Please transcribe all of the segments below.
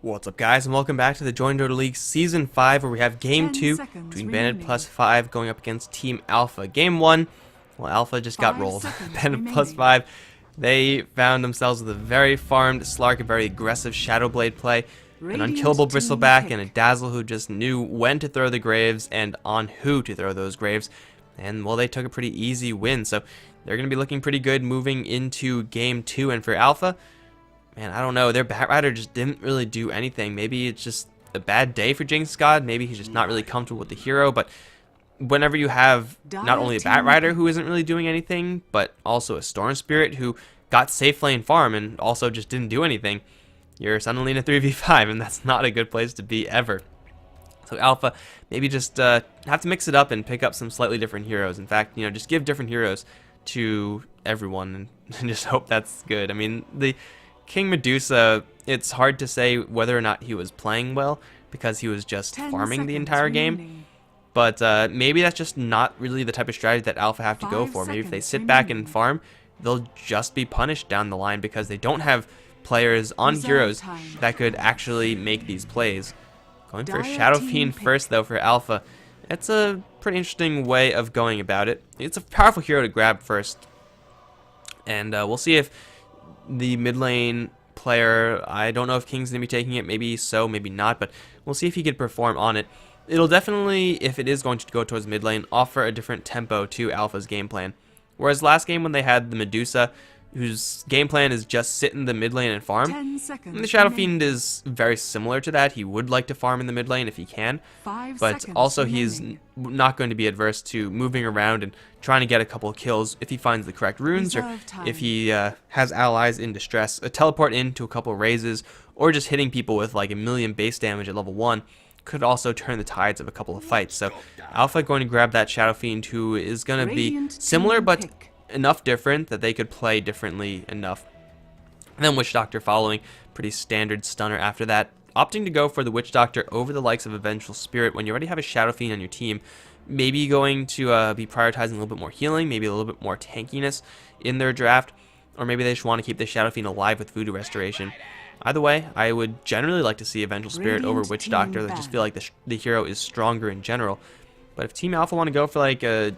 What's up, guys, and welcome back to the Join Dota League Season 5, where we have Game 2 between Bandit +5 going up against Team Alpha. Game 1, well, Alpha just got rolled. Bandit +5, they found themselves with a very farmed Slark, a very aggressive Shadow Blade play, an unkillable Bristleback, and a Dazzle who just knew when to throw the Graves and on who to throw those Graves. And, well, they took a pretty easy win, so they're going to be looking pretty good moving into Game 2. And for Alpha, man, I don't know. Their Batrider just didn't really do anything. Maybe it's just a bad day for Jinx God. Maybe he's just not really comfortable with the hero. But whenever you have not only a Batrider who isn't really doing anything, but also a Storm Spirit who got safe lane farm and also just didn't do anything, you're suddenly in a 3v5, and that's not a good place to be ever. So Alpha, maybe just have to mix it up and pick up some slightly different heroes. In fact, just give different heroes to everyone and just hope that's good. I mean, the King Medusa, it's hard to say whether or not he was playing well because he was just farming the entire game. But maybe that's just not really the type of strategy that Alpha have to go for. Maybe if they sit back and farm, they'll just be punished down the line because they don't have players on heroes that could actually make these plays. Going for a Shadow Fiend first, though, for Alpha. It's a pretty interesting way of going about it. It's a powerful hero to grab first. And we'll see if the mid lane player, I don't know if King's going to be taking it, maybe so, maybe not, but we'll see if he could perform on it. It'll definitely, if it is going to go towards mid lane, offer a different tempo to Alpha's game plan. Whereas last game when they had the Medusa, whose game plan is just sit in the mid lane and farm, and the Shadow Fiend is very similar to that. He would like to farm in the mid lane if he can, but also he's not going to be adverse to moving around and trying to get a couple of kills if he finds the correct runes, or if he has allies in distress. A teleport into a couple of raises, or just hitting people with like 1,000,000 base damage at level 1 could also turn the tides of a couple of fights. So Alpha going to grab that Shadow Fiend, who is going to be similar but enough different that they could play differently enough. And then Witch Doctor following, pretty standard stunner after that. Opting to go for the Witch Doctor over the likes of a Vengeful Spirit when you already have a Shadow Fiend on your team. Maybe going to be prioritizing a little bit more healing, maybe a little bit more tankiness in their draft, or maybe they just want to keep the Shadow Fiend alive with Voodoo Restoration. Either way, I would generally like to see a Vengeful Spirit over Witch Doctor. I just feel like the hero is stronger in general. But if Team Alpha want to go for like a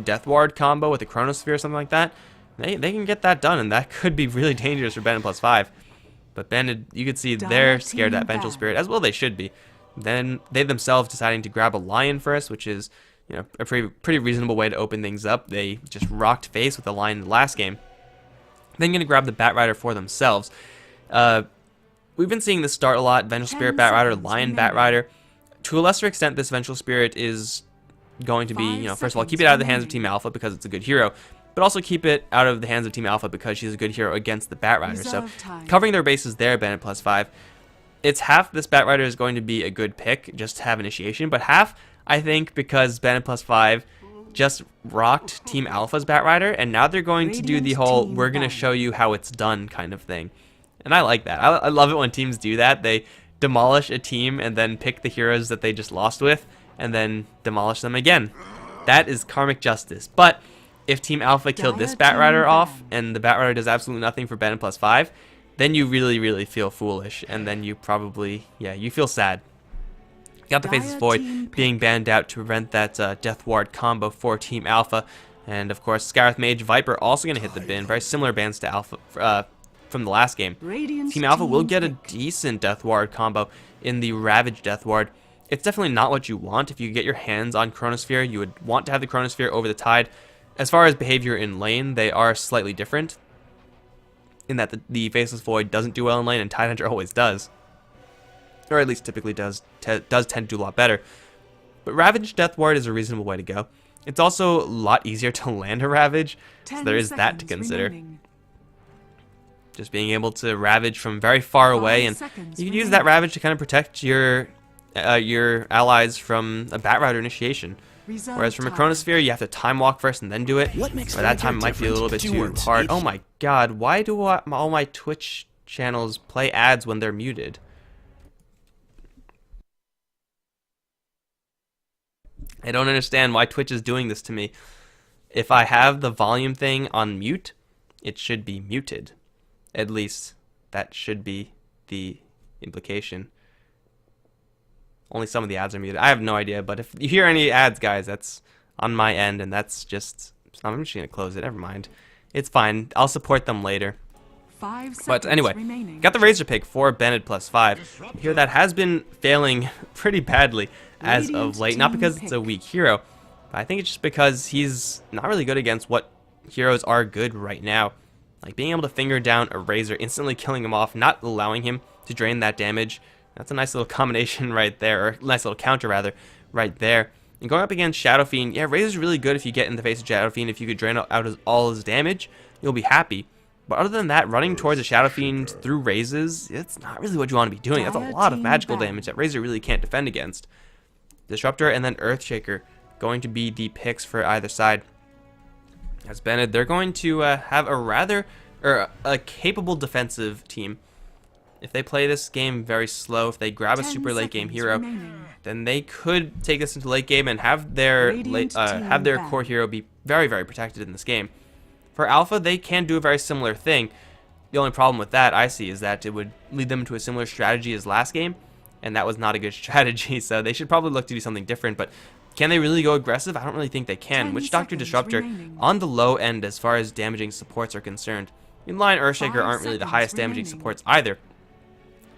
Death Ward combo with a Chronosphere or something like that, they can get that done, and that could be really dangerous for Bandit +5. But Bandit, you could see they're scared of that Vengeful Spirit, as well they should be. Then they themselves deciding to grab a Lion first, which is a pretty reasonable way to open things up. They just rocked face with the Lion in the last game. Then going to grab the Batrider for themselves. We've been seeing this start a lot: Vengeful Spirit Batrider, Lion Batrider. To a lesser extent, this Vengeful Spirit is going to be, first of all, keep it out of the hands of Team Alpha because it's a good hero, but also keep it out of the hands of Team Alpha because she's a good hero against the Batrider. So covering their bases there, Bandit +5. It's half this Batrider is going to be a good pick just to have initiation, but half, I think, because Bandit +5 just rocked Team Alpha's Batrider, and now they're going to do the whole "we're going to show you how it's done" kind of thing. And I like that. I love it when teams do that. They demolish a team and then pick the heroes that they just lost with, and then demolish them again. That is karmic justice. But if Team Alpha killed this Batrider off, and the Batrider does absolutely nothing for Bandit +5, then you really, really feel foolish, and then you probably, you feel sad. Got the Faceless Void being banned out to prevent that Death Ward combo for Team Alpha, and of course Scarith Mage Viper also going to hit the bin. Very similar bans to Alpha from the last game. Team Alpha will get a decent Death Ward combo in the Ravage Death Ward. It's definitely not what you want. If you get your hands on Chronosphere, you would want to have the Chronosphere over the Tide. As far as behavior in lane, they are slightly different, in that the Faceless Void doesn't do well in lane, and Tidehunter always does. Or at least typically does tend to do a lot better. But Ravage Death Ward is a reasonable way to go. It's also a lot easier to land a Ravage, so there is that to consider. Just being able to Ravage from very far away, and you can use that Ravage to kind of protect your allies from a Batrider initiation. Whereas from a Chronosphere, you have to time walk first and then do it. Or that time might be a little bit too hard. Oh my god, why do all my Twitch channels play ads when they're muted? I don't understand why Twitch is doing this to me. If I have the volume thing on mute, it should be muted. At least that should be the implication. Only some of the ads are muted. I have no idea, but if you hear any ads, guys, that's on my end, and that's just... I'm just going to close it. Never mind. It's fine. I'll support them later. But anyway, got the Razor pick for Bennett +5. Here that has been failing pretty badly as of late. Not because it's a weak hero, but I think it's just because he's not really good against what heroes are good right now. Like being able to finger down a Razor, instantly killing him off, not allowing him to drain that damage. That's a nice little combination right there, or nice little counter rather, right there. And going up against Shadow Fiend, yeah, Razor's really good if you get in the face of Shadow Fiend. If you could drain out all his damage, you'll be happy. But other than that, running towards a Shadow Fiend through Razes, it's not really what you want to be doing. That's a lot of magical damage that Razor really can't defend against. Disruptor and then Earthshaker going to be the picks for either side. As Bennett, they're going to have a capable defensive team. If they play this game very slow, if they grab a super late game hero, then they could take this into late game and have their core hero be very, very protected in this game. For Alpha, they can do a very similar thing. The only problem with that I see is that it would lead them to a similar strategy as last game, and that was not a good strategy, so they should probably look to do something different. But can they really go aggressive? I don't really think they can. Witch Doctor, Disruptor on the low end as far as damaging supports are concerned. Inline Earthshaker aren't really the highest damaging supports either,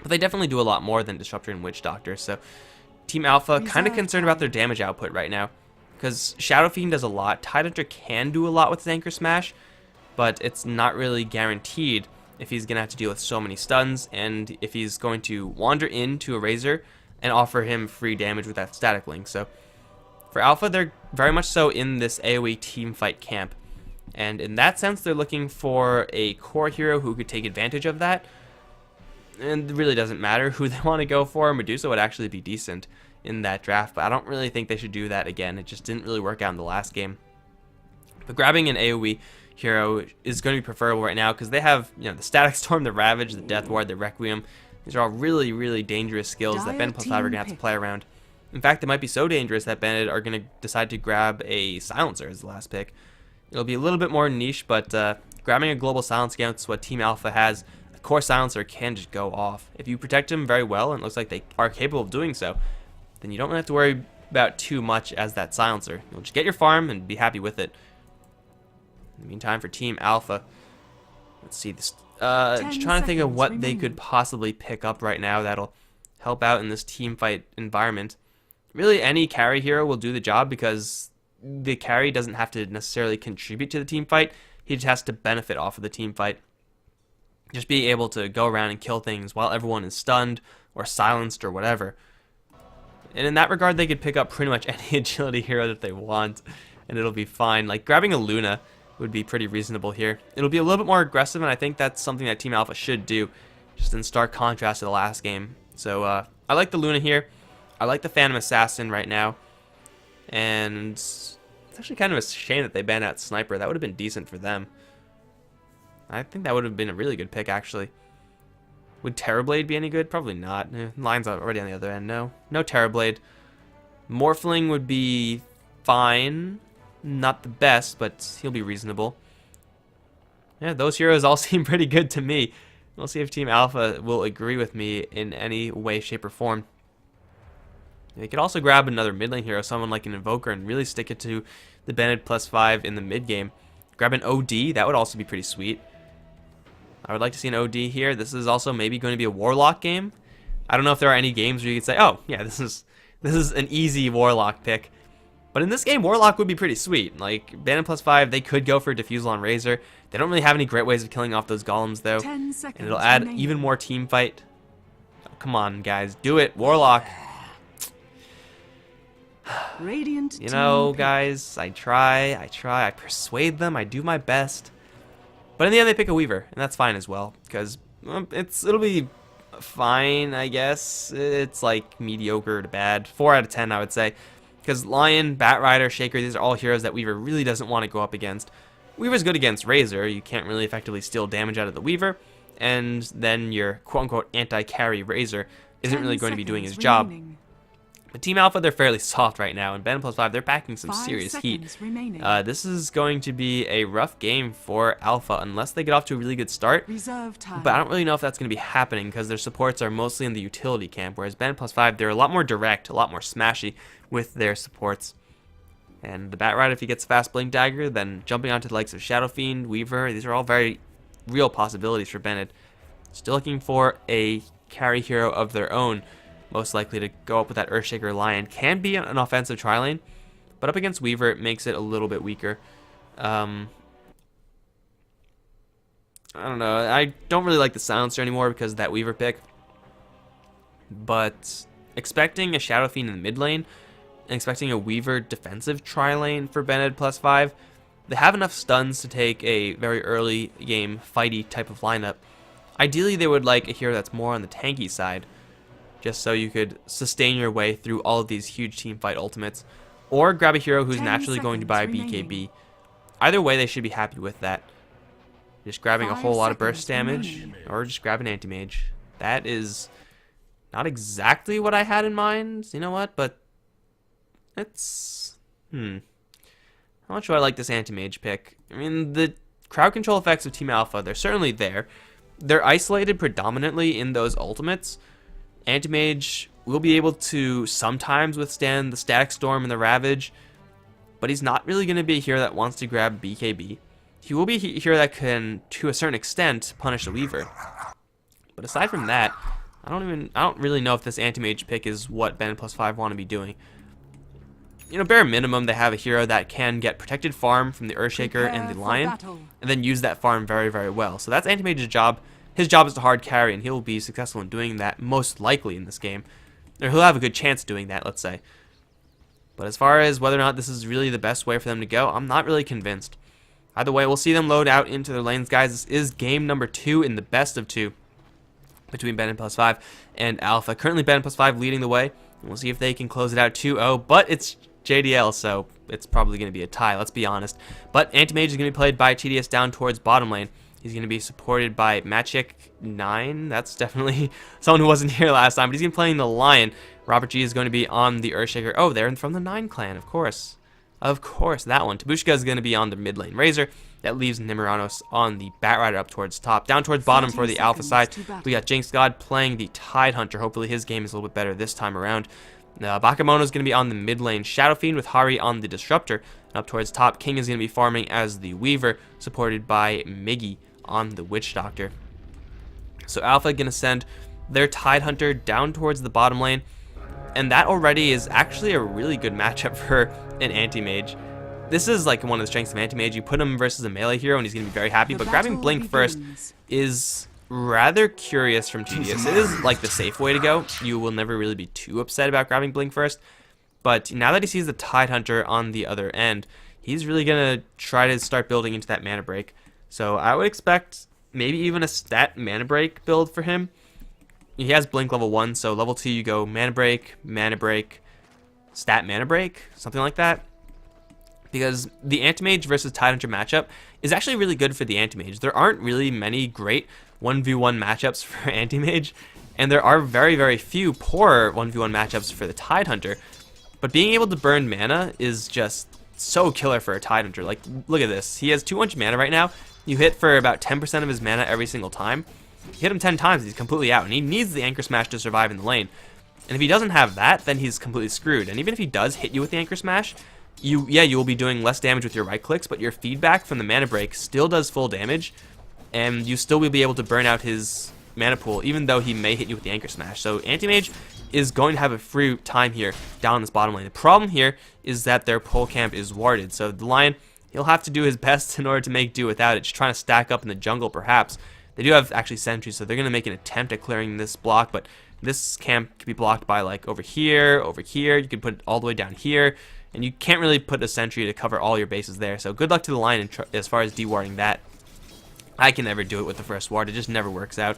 but they definitely do a lot more than Disruptor and Witch Doctor. So Team Alpha kind of concerned about their damage output right now, because Shadow Fiend does a lot. Tidehunter can do a lot with his Anchor Smash, but it's not really guaranteed if he's going to have to deal with so many stuns, and if he's going to wander into a Razor and offer him free damage with that static link. So for Alpha, they're very much so in this AoE team fight camp, and in that sense, they're looking for a core hero who could take advantage of that. And it really doesn't matter who they want to go for. Medusa would actually be decent in that draft, but I don't really think they should do that again. It just didn't really work out in the last game. But grabbing an AoE hero is going to be preferable right now, because they have, you know, the Static Storm, the Ravage, the Death Ward, the Requiem. These are all really, really dangerous skills that Bennett +5 are going to have to play around. In fact, they might be so dangerous that Bennett are going to decide to grab a Silencer as the last pick. It'll be a little bit more niche, but grabbing a global silence against what Team Alpha has, a core Silencer can just go off. If you protect him very well, and it looks like they are capable of doing so, then you don't really have to worry about too much as that Silencer. You'll just get your farm and be happy with it. In the meantime, for Team Alpha, let's see this. Just trying to think of what they could possibly pick up right now that'll help out in this team fight environment. Really, any carry hero will do the job, because the carry doesn't have to necessarily contribute to the team fight. He just has to benefit off of the team fight. Just be able to go around and kill things while everyone is stunned or silenced or whatever. And in that regard, they could pick up pretty much any agility hero that they want, and it'll be fine. Like grabbing a Luna would be pretty reasonable here. It'll be a little bit more aggressive, and I think that's something that Team Alpha should do, just in stark contrast to the last game. So I like the Luna here. I like the Phantom Assassin right now, and it's actually kind of a shame that they banned out Sniper. That would have been decent for them. I think that would have been a really good pick, actually. Would Terrorblade be any good? Probably not. Line's already on the other end. No Terrorblade. Morphling would be fine. Not the best, but he'll be reasonable. Yeah, those heroes all seem pretty good to me. We'll see if Team Alpha will agree with me in any way, shape, or form. They could also grab another mid lane hero, someone like an Invoker, and really stick it to the Bennett +5 in the mid game. Grab an OD, that would also be pretty sweet. I would like to see an OD here. This is also maybe going to be a Warlock game. I don't know if there are any games where you could say, oh, yeah, this is an easy Warlock pick. But in this game, Warlock would be pretty sweet. Like, Bennett +5, they could go for a Diffusal on Razor. They don't really have any great ways of killing off those golems, though. 10 seconds and it'll add remaining. Even more team fight. Oh, come on, guys. Do it. Warlock. Radiant you know, guys, I try, I persuade them, I do my best. But in the end, they pick a Weaver, and that's fine as well, because it'll be fine, I guess. It's like mediocre to bad. 4 out of 10, I would say. Because Lion, Batrider, Shaker, these are all heroes that Weaver really doesn't want to go up against. Weaver's good against Razor. You can't really effectively steal damage out of the Weaver, and then your quote-unquote anti-carry Razor isn't really going to be doing his job. But Team Alpha, they're fairly soft right now, and Bandit +5, they're packing some serious heat. This is going to be a rough game for Alpha unless they get off to a really good start. But I don't really know if that's going to be happening because their supports are mostly in the utility camp, whereas Bandit +5, they're a lot more direct, a lot more smashy with their supports. And the Bat Rider, if he gets fast Blink Dagger, then jumping onto the likes of Shadow Fiend, Weaver, these are all very real possibilities for Bennett. Still looking for a carry hero of their own, most likely to go up with that Earthshaker Lion. Can be an offensive tri-lane, but up against Weaver, it makes it a little bit weaker. I don't know. I don't really like the Silencer anymore because of that Weaver pick. But expecting a Shadow Fiend in the mid lane, and expecting a Weaver defensive tri-lane for Bennett +5, they have enough stuns to take a very early game fighty type of lineup. Ideally, they would like a hero that's more on the tanky side, just so you could sustain your way through all of these huge team fight ultimates, or grab a hero who's naturally going to buy BKB. Either way, they should be happy with that. Just grabbing a whole lot of burst damage, or just grab an anti-mage. That is not exactly what I had in mind, you know what, but it's... How much do I like this anti-mage pick? I mean, the crowd control effects of Team Alpha, they're certainly there. They're isolated predominantly in those ultimates. Anti-mage will be able to sometimes withstand the Static Storm and the Ravage, but he's not really going to be a hero that wants to grab BKB. He will be a hero that can, to a certain extent, punish the Weaver. But aside from that, I don't really know if this anti-mage pick is what Bandit +5 want to be doing. You know, bare minimum, they have a hero that can get protected farm from the Earthshaker and the Lion, and then use that farm very, very well. So that's anti-mage's job. His job is to hard carry, and he'll be successful in doing that most likely in this game. Or he'll have a good chance of doing that, let's say. But as far as whether or not this is really the best way for them to go, I'm not really convinced. Either way, we'll see them load out into their lanes, guys. This is game number 2 in the best of 2 between Bandit +5 and Alpha. Currently, Bandit +5 leading the way. And we'll see if they can close it out 2-0, but it's JDL, so it's probably going to be a tie, let's be honest. But Anti-Mage is going to be played by TDS down towards bottom lane. He's going to be supported by Magic9. That's definitely someone who wasn't here last time, but he's going to be playing the Lion. Robert G is going to be on the Earthshaker. Oh, they're from the 9 clan, of course. Of course, that one. Tabushka is going to be on the mid lane Razor. That leaves Nimiranos on the Bat Rider up towards top. Down towards bottom for the Alpha side, we got Jinx God playing the Tidehunter. Hopefully his game is a little bit better this time around. Bakemono is going to be on the mid lane Shadow Fiend with Hari on the Disruptor. And up towards top, King is going to be farming as the Weaver, supported by Miggy on the Witch Doctor. So Alpha going to send their Tidehunter down towards the bottom lane. And that already is actually a really good matchup for an Anti-Mage. This is like one of the strengths of Anti-Mage. You put him versus a melee hero and he's going to be very happy. But grabbing Blink first is rather curious from TDS. It is like the safe way to go. You will never really be too upset about grabbing Blink first. But now that he sees the Tidehunter on the other end, he's really going to try to start building into that mana break. So I would expect maybe even a stat mana break build for him. He has Blink level 1, so level 2 you go mana break, stat mana break, something like that. Because the Anti-Mage versus Tidehunter matchup is actually really good for the Anti-Mage. There aren't really many great 1v1 matchups for Anti-Mage, and there are very, very few poor 1v1 matchups for the Tidehunter. But being able to burn mana is just so killer for a Tidehunter. Like, look at this. He has 200 mana right now. You hit for about 10% of his mana every single time. You hit him 10 times, he's completely out, and he needs the Anchor Smash to survive in the lane. And if he doesn't have that, then he's completely screwed. And even if he does hit you with the Anchor Smash, you will be doing less damage with your right clicks, but your feedback from the mana break still does full damage, and you still will be able to burn out his mana pool, even though he may hit you with the Anchor Smash. So Anti-Mage is going to have a free time here down this bottom lane. The problem here is that their pole camp is warded, so the Lion, he'll have to do his best in order to make do without it, just trying to stack up in the jungle perhaps. They do have actually sentries, so they're going to make an attempt at clearing this block, but this camp could be blocked by like over here, you can put it all the way down here, and you can't really put a sentry to cover all your bases there, so good luck to the Lion as far as dewarding that. I can never do it with the first ward, it just never works out.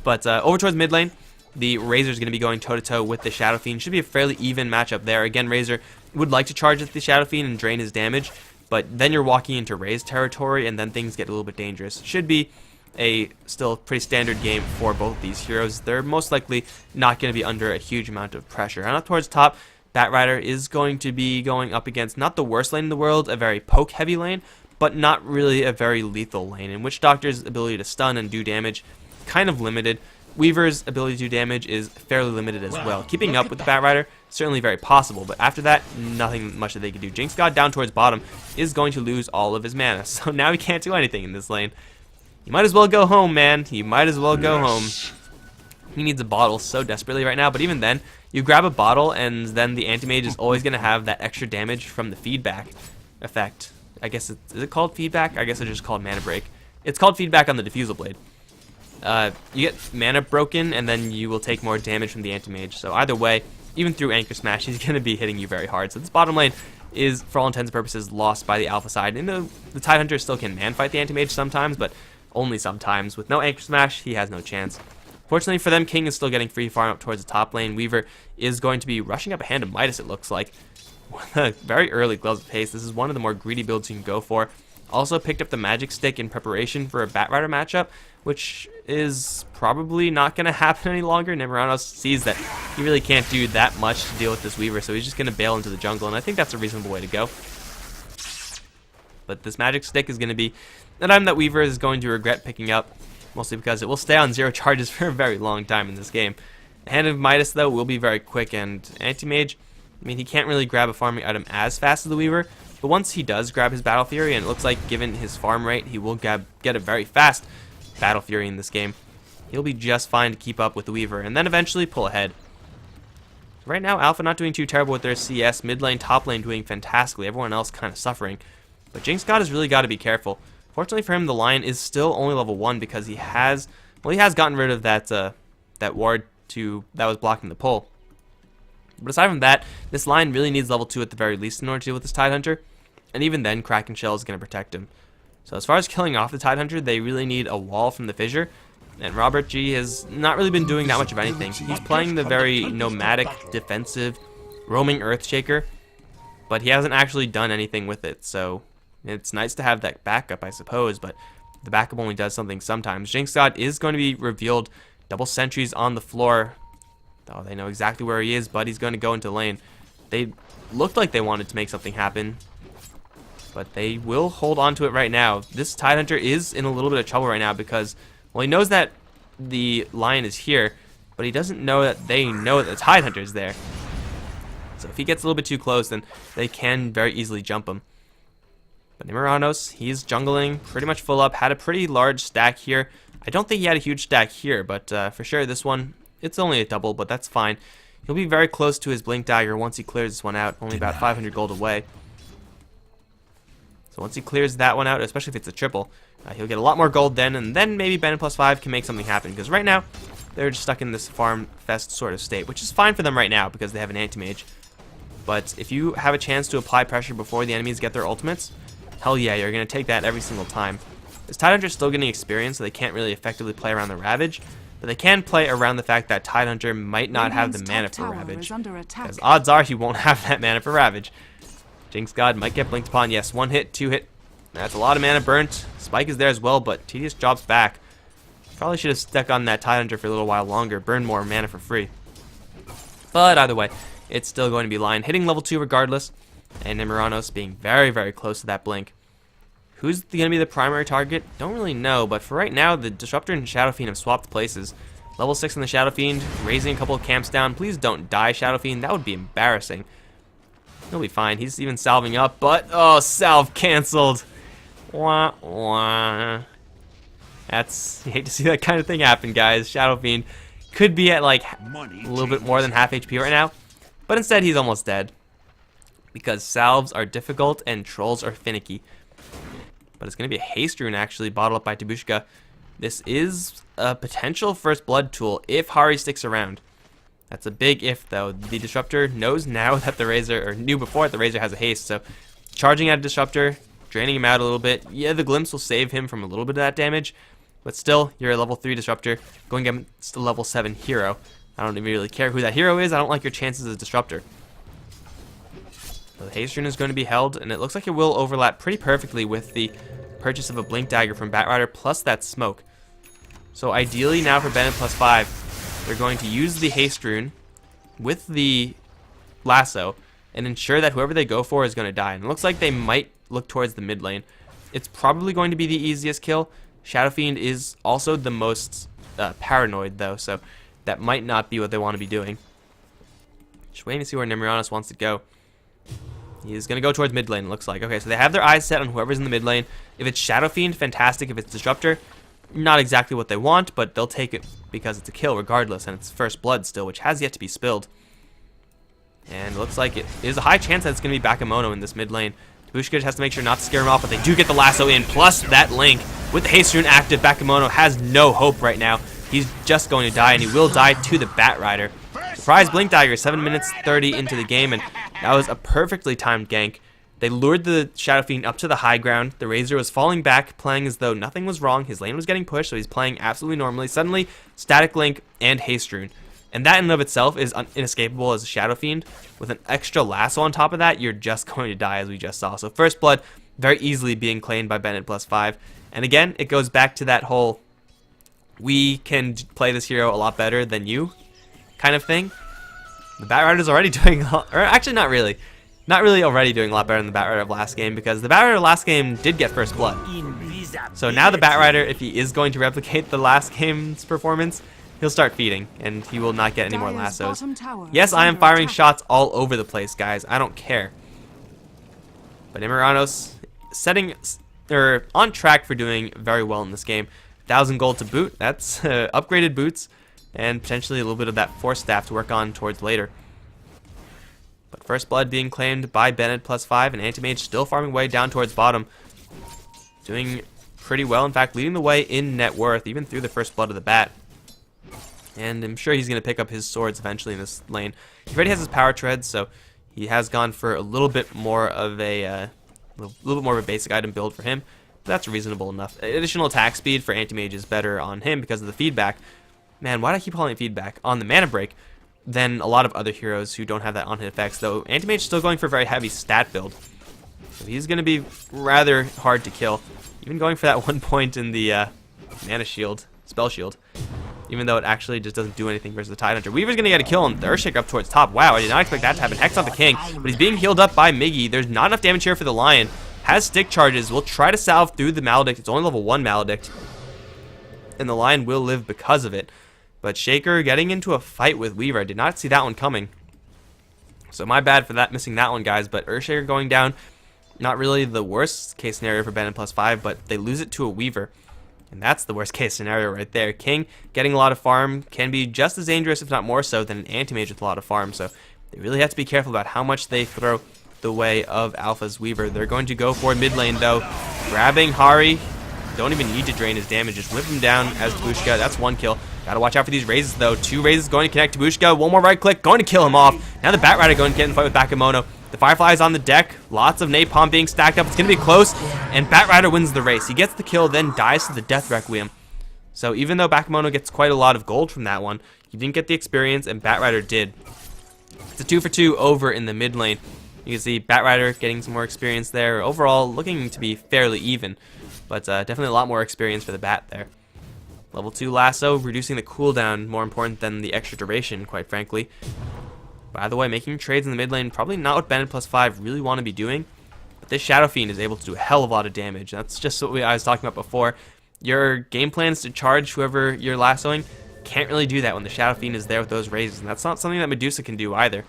But over towards mid lane, the Razor is going to be going toe-to-toe with the Shadow Fiend. Should be a fairly even matchup there. Again, Razor would like to charge at the Shadow Fiend and drain his damage, but then you're walking into Raze territory, and then things get a little bit dangerous. Should be a still pretty standard game for both of these heroes. They're most likely not going to be under a huge amount of pressure. And up towards top, Batrider is going to be going up against not the worst lane in the world, a very poke-heavy lane, but not really a very lethal lane, in which Doctor's ability to stun and do damage kind of limited. Weaver's ability to do damage is fairly limited as well. Keeping up with the Batrider, certainly very possible, but after that, nothing much that they can do. Jinx God down towards bottom is going to lose all of his mana, so now he can't do anything in this lane. You might as well go home, man. You might as well go home. He needs a bottle so desperately right now, but even then, you grab a bottle, and then the anti-mage is always going to have that extra damage from the feedback effect. I guess is it called feedback? I guess it's just called mana break. It's called feedback on the diffusal blade. You get mana broken, and then you will take more damage from the anti-mage. So either way, even through Anchor Smash, he's going to be hitting you very hard. So this bottom lane is, for all intents and purposes, lost by the alpha side. And the Tidehunter still can man-fight the anti-mage sometimes, but only sometimes. With no Anchor Smash, he has no chance. Fortunately for them, King is still getting free farm up towards the top lane. Weaver is going to be rushing up a hand of Midas, it looks like. With a very early Gloves of Haste. This is one of the more greedy builds you can go for. Also picked up the Magic Stick in preparation for a Batrider matchup, which is probably not going to happen any longer. Nemiranos sees that he really can't do that much to deal with this Weaver, so he's just going to bail into the jungle, and I think that's a reasonable way to go. But this Magic Stick is going to be an item that Weaver is going to regret picking up, mostly because it will stay on 0 charges for a very long time in this game. The Hand of Midas, though, will be very quick, and Anti-Mage, I mean, he can't really grab a farming item as fast as the Weaver, but once he does grab his Battle Fury, and it looks like given his farm rate, he will get a very fast Battle Fury in this game, he'll be just fine to keep up with the Weaver, and then eventually pull ahead. So right now, Alpha not doing too terrible with their CS, mid lane, top lane doing fantastically, everyone else kind of suffering. But Jinx God has really got to be careful. Fortunately for him, the Lion is still only level 1 because he has gotten rid of that ward that was blocking the pull. But aside from that, this Lion really needs level 2 at the very least in order to deal with this Tidehunter, and even then, Kraken Shell is going to protect him. So as far as killing off the Tidehunter, they really need a wall from the Fissure, and Robert G has not really been doing that much of anything. He's playing the very nomadic, defensive, roaming Earthshaker, but he hasn't actually done anything with it, so it's nice to have that backup, I suppose, but the backup only does something sometimes. Jinx God is going to be revealed, double sentries on the floor. Oh, they know exactly where he is, but he's going to go into lane. They looked like they wanted to make something happen, but they will hold on to it right now. This Tidehunter is in a little bit of trouble right now because, well, he knows that the Lion is here, but he doesn't know that they know that the Tidehunter is there. So if he gets a little bit too close, then they can very easily jump him. But Nemiranos, he's jungling pretty much full up, had a pretty large stack here. I don't think he had a huge stack here, but for sure this one, it's only a double, but that's fine. He'll be very close to his Blink Dagger once he clears this one out, only about 500 gold away. So once he clears that one out, especially if it's a triple, he'll get a lot more gold then, and then maybe Bennett +5 can make something happen, because right now, they're just stuck in this farm fest sort of state, which is fine for them right now, because they have an Anti-Mage. But if you have a chance to apply pressure before the enemies get their ultimates, hell yeah, you're going to take that every single time. This Tidehunter is still getting experience, so they can't really effectively play around the Ravage, but they can play around the fact that Tidehunter might not have the mana for Ravage, because odds are he won't have that mana for Ravage. Jinx God might get blinked upon, yes, 1 hit, 2 hit, that's a lot of mana burnt. Spike is there as well, but Tedious drops back. Probably should have stuck on that Tidehunter for a little while longer, burned more mana for free. But either way, it's still going to be Lion hitting level 2 regardless, and Nemiranos being very, very close to that blink. Who's going to be the primary target? Don't really know, but for right now, the Disruptor and Shadow Fiend have swapped places. Level 6 on the Shadow Fiend, raising a couple of camps down. Please don't die, Shadow Fiend. That would be embarrassing. He'll be fine. He's even salving up, but, oh, salve canceled. Wah, wah. You hate to see that kind of thing happen, guys. Shadow Fiend could be at, like, a little bit more than half HP right now, but instead he's almost dead. Because salves are difficult and trolls are finicky. But it's going to be a haste rune actually bottled up by Tabushka. This is a potential first blood tool if Hari sticks around. That's a big if though. The Disruptor knows now that the Razor, or knew before that the Razor has a haste, so charging at a Disruptor, draining him out a little bit. Yeah, the Glimpse will save him from a little bit of that damage, but still, you're a level 3 Disruptor going against a level 7 hero. I don't even really care who that hero is. I don't like your chances as a Disruptor. So the haste rune is going to be held, and it looks like it will overlap pretty perfectly with the purchase of a Blink Dagger from Batrider plus that smoke. So ideally now for Bennett +5, they're going to use the haste rune with the lasso and ensure that whoever they go for is going to die. And it looks like they might look towards the mid lane. It's probably going to be the easiest kill. Shadow Fiend is also the most paranoid though, so that might not be what they want to be doing. Just waiting to see where Nemiranos wants to go. He's going to go towards mid lane, it looks like. Okay, so they have their eyes set on whoever's in the mid lane. If it's Shadow Fiend, fantastic. If it's Disruptor, not exactly what they want, but they'll take it because it's a kill regardless, and it's first blood still, which has yet to be spilled. And it looks like it is a high chance that it's going to be Bakemono in this mid lane. Tabushka just has to make sure not to scare him off, but they do get the lasso in, plus that link. With the haste rune active, Bakemono has no hope right now. He's just going to die, and he will die to the Batrider. Surprise Blink Dagger, 7 minutes 30 into the game, and that was a perfectly timed gank. They lured the Shadow Fiend up to the high ground. The Razor was falling back, playing as though nothing was wrong. His lane was getting pushed, so he's playing absolutely normally. Suddenly, Static Link and haste rune. And that in and of itself is inescapable as a Shadow Fiend. With an extra lasso on top of that, you're just going to die, as we just saw. So first blood, very easily being claimed by Bennett +5. And again, it goes back to that whole, we can play this hero a lot better than you kind of thing. The Batrider's already doing, or actually not really. Not really already doing a lot better than the Batrider of last game, because the Batrider last game did get first blood. So now the Batrider, if he is going to replicate the last game's performance, he'll start feeding, and he will not get any more lassos. Yes, I am firing shots all over the place, guys. I don't care. But Nemiranos on track for doing very well in this game. 1,000 gold to boot. That's upgraded boots, and potentially a little bit of that Force Staff to work on towards later. But first blood being claimed by Bennett +5, and Anti-Mage still farming way down towards bottom. Doing pretty well, in fact, leading the way in net worth, even through the first blood of the Bat. And I'm sure he's going to pick up his swords eventually in this lane. He already has his power treads, so he has gone for a little bit more of a basic item build for him. But that's reasonable enough. Additional attack speed for Anti-Mage is better on him because of the feedback. Man, why do I keep calling it feedback? On the mana break than a lot of other heroes who don't have that on-hit effects, though Anti-Mage is still going for a very heavy stat build. So he's going to be rather hard to kill. Even going for that 1 point in the mana shield, spell shield. Even though it actually just doesn't do anything versus the Tidehunter. Weaver's going to get a kill on the Earthshaker up towards top. Wow, I did not expect that to happen. Hex on the King, but he's being healed up by Miggy. There's not enough damage here for the Lion. Has stick charges. Will try to salve through the Maledict. It's only level 1 Maledict. And the Lion will live because of it. But Shaker getting into a fight with Weaver. I did not see that one coming. So my bad for that, missing that one, guys. But Earthshaker going down, not really the worst case scenario for Bennett +5, but they lose it to a Weaver. And that's the worst case scenario right there. King getting a lot of farm can be just as dangerous, if not more so, than an Anti-Mage with a lot of farm. So they really have to be careful about how much they throw the way of Alpha's Weaver. They're going to go for mid lane, though. Grabbing Hari. Don't even need to drain his damage. Just whip him down as Tabushka. That's 1 kill. Gotta watch out for these raises, though. 2 raises going to connect Tabushka. 1 more right click. Going to kill him off. Now the Batrider going to get in the fight with Bakemono. The Firefly is on the deck. Lots of napalm being stacked up. It's going to be close. And Batrider wins the race. He gets the kill, then dies to the Death Requiem. So even though Bakemono gets quite a lot of gold from that one, he didn't get the experience, and Batrider did. It's a 2 for 2 over in the mid lane. You can see Batrider getting some more experience there. Overall, looking to be fairly even. But definitely a lot more experience for the Bat there. Level 2 Lasso, reducing the cooldown, more important than the extra duration, quite frankly. By the way, making trades in the mid lane, probably not what Bennett +5 really want to be doing. But this Shadow Fiend is able to do a hell of a lot of damage. That's just what I was talking about before. Your game plan is to charge whoever you're lassoing. Can't really do that when the Shadow Fiend is there with those raises. And that's not something that Medusa can do either.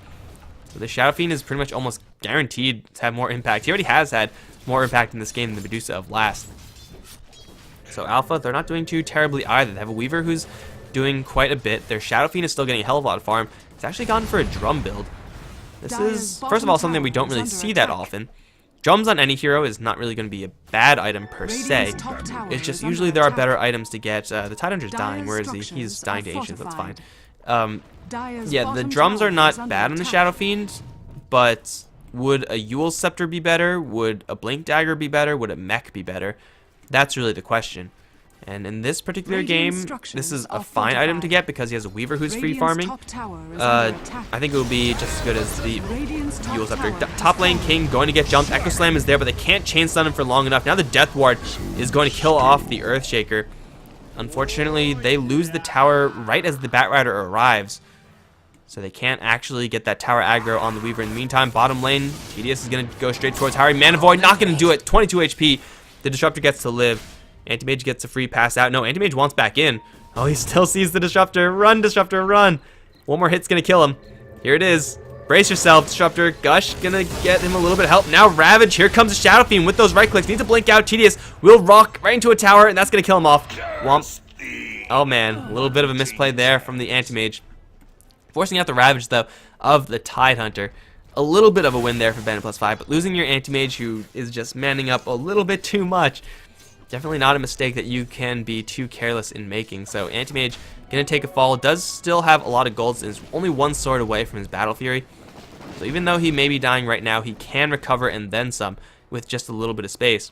So the Shadow Fiend is pretty much almost guaranteed to have more impact. He already has had more impact in this game than the Medusa of last. So Alpha, they're not doing too terribly either. They have a Weaver who's doing quite a bit. Their Shadow Fiend is still getting a hell of a lot of farm. It's actually gone for a drum build. This is, first of all, something we don't really see that often. Drums on any hero is not really going to be a bad item per se. It's just usually there are better items to get. The Tidehunter's dying, whereas he's dying to Ancients, that's fine. Yeah, the drums are not bad on the Shadow Fiend, but would a Eul's Scepter be better? Would a Blink Dagger be better? Would a mech be better? That's really the question. And in this particular game, this is a fine item to get because he has a Weaver who's free farming. I think it would be just as good as the Eul's Scepter. Top lane King going to get jumped. Echo Slam is there, but they can't chain stun him for long enough. Now the Death Ward is going to kill off the Earthshaker. unfortunately, they lose the tower right as the Batrider arrives. So they can't actually get that tower aggro on the Weaver. In the meantime, bottom lane, TDS is going to go straight towards Harry. Mana Void, not going to do it. 22 HP. The Disruptor gets to live. Anti-Mage gets a free pass out. No, Anti-Mage wants back in. Oh, he still sees the Disruptor. Run, Disruptor, run. One more hit's going to kill him. Here it is. Brace yourself, Disruptor. Gush gonna get him a little bit of help. Now Ravage, here comes the Shadow Fiend with those right clicks. Needs to blink out. TDS will rock right into a tower, and that's gonna kill him off. Womp. Oh man, a little bit of a misplay there from the Anti-Mage. Forcing out the Ravage, though, of the Tidehunter. A little bit of a win there for Bandit +5, but losing your Anti-Mage, who is just manning up a little bit too much, definitely not a mistake that you can be too careless in making. So Anti-Mage gonna take a fall. Does still have a lot of golds and is only one sword away from his Battle Fury. So even though he may be dying right now, he can recover and then some with just a little bit of space.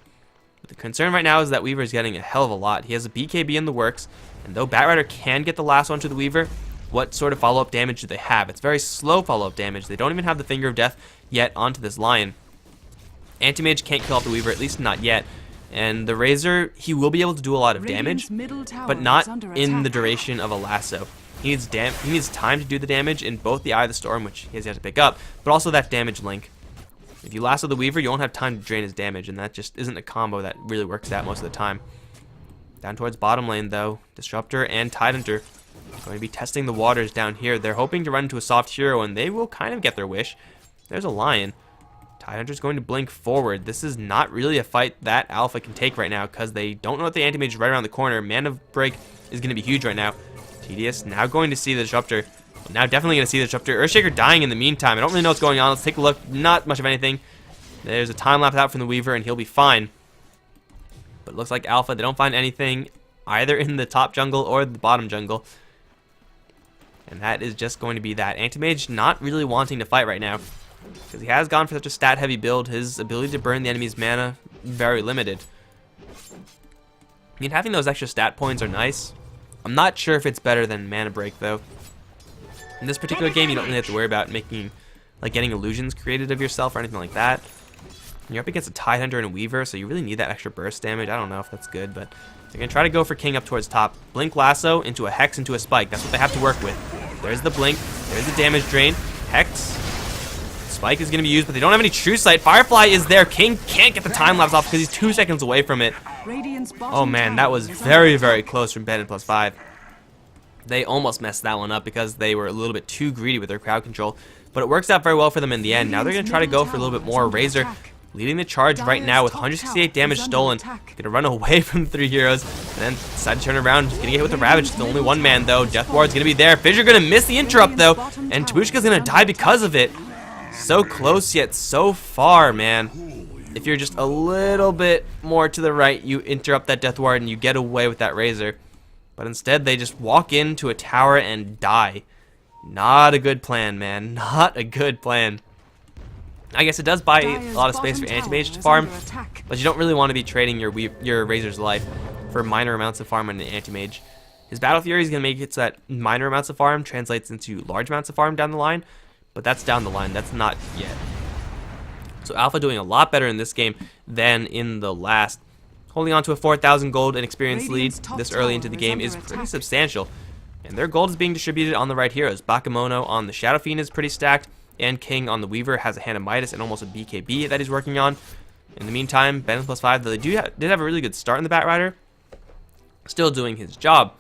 But the concern right now is that Weaver is getting a hell of a lot. He has a BKB in the works, and though Batrider can get the last one to the Weaver, what sort of follow-up damage do they have? It's very slow follow-up damage. They don't even have the Finger of Death yet onto this Lion. Anti-Mage can't kill off the Weaver, at least not yet. And the Razor, he will be able to do a lot of damage, but not in the duration of a lasso. He needs time to do the damage in both the Eye of the Storm, which he has yet to pick up, but also that damage link. If you lasso the Weaver, you won't have time to drain his damage, and that just isn't a combo that really works out most of the time. Down towards bottom lane, though, Disruptor and Tidehunter going to be testing the waters down here. They're hoping to run into a soft hero, and they will kind of get their wish. There's a Lion. Tidehunter's going to blink forward. This is not really a fight that Alpha can take right now, because they don't know what the Anti-Mage is right around the corner. Mana Break is going to be huge right now. TDS now going to see the Disruptor. Now definitely going to see the Disruptor. Earthshaker dying in the meantime. I don't really know what's going on. Let's take a look. Not much of anything. There's a time lapse out from the Weaver, and he'll be fine. But it looks like Alpha, they don't find anything either in the top jungle or the bottom jungle. And that is just going to be that. Anti-Mage not really wanting to fight right now, because he has gone for such a stat-heavy build. His ability to burn the enemy's mana, very limited. I mean, having those extra stat points are nice. I'm not sure if it's better than Mana Break, though. In this particular game, you don't really have to worry about making, like, getting illusions created of yourself or anything like that. And you're up against a Tidehunter and a Weaver, so you really need that extra burst damage. I don't know if that's good, but they're going to try to go for King up towards top. Blink Lasso into a Hex into a Spike. That's what they have to work with. There's the Blink. There's the damage drain. Hex. Spike is going to be used, but they don't have any True Sight. Firefly is there. King can't get the time lapse off because he's 2 seconds away from it. Oh man, that was very, very close from Bandit +5. They almost messed that one up because they were a little bit too greedy with their crowd control. But it works out very well for them in the end. Now they're going to try to go for a little bit more. Razor leading the charge right now with 168 damage stolen. Going to run away from the 3 heroes and then decide to turn around. Just going to get hit with the Ravage. It's the only one man though. Death Ward's going to be there. Fissure going to miss the interrupt though. And Tabushka's going to die because of it. So close yet so far, man. If you're just a little bit more to the right, you interrupt that Death Ward and you get away with that Razor. But instead, they just walk into a tower and die. Not a good plan, man. Not a good plan. I guess it does buy a lot of space for Anti-Mage to farm, but you don't really want to be trading your Razor's life for minor amounts of farm on an Anti-Mage. His Battle Fury is going to make it so that minor amounts of farm translates into large amounts of farm down the line, but that's down the line. That's not yet. So Alpha doing a lot better in this game than in the last. Holding on to a 4,000 gold and experience lead this early into the game is pretty substantial. And their gold is being distributed on the right heroes. Bakemono on the Shadow Fiend is pretty stacked, and King on the Weaver has a Hand of Midas and almost a BKB that he's working on. In the meantime, Bandit +5, though they did have a really good start in the Batrider, still doing his job.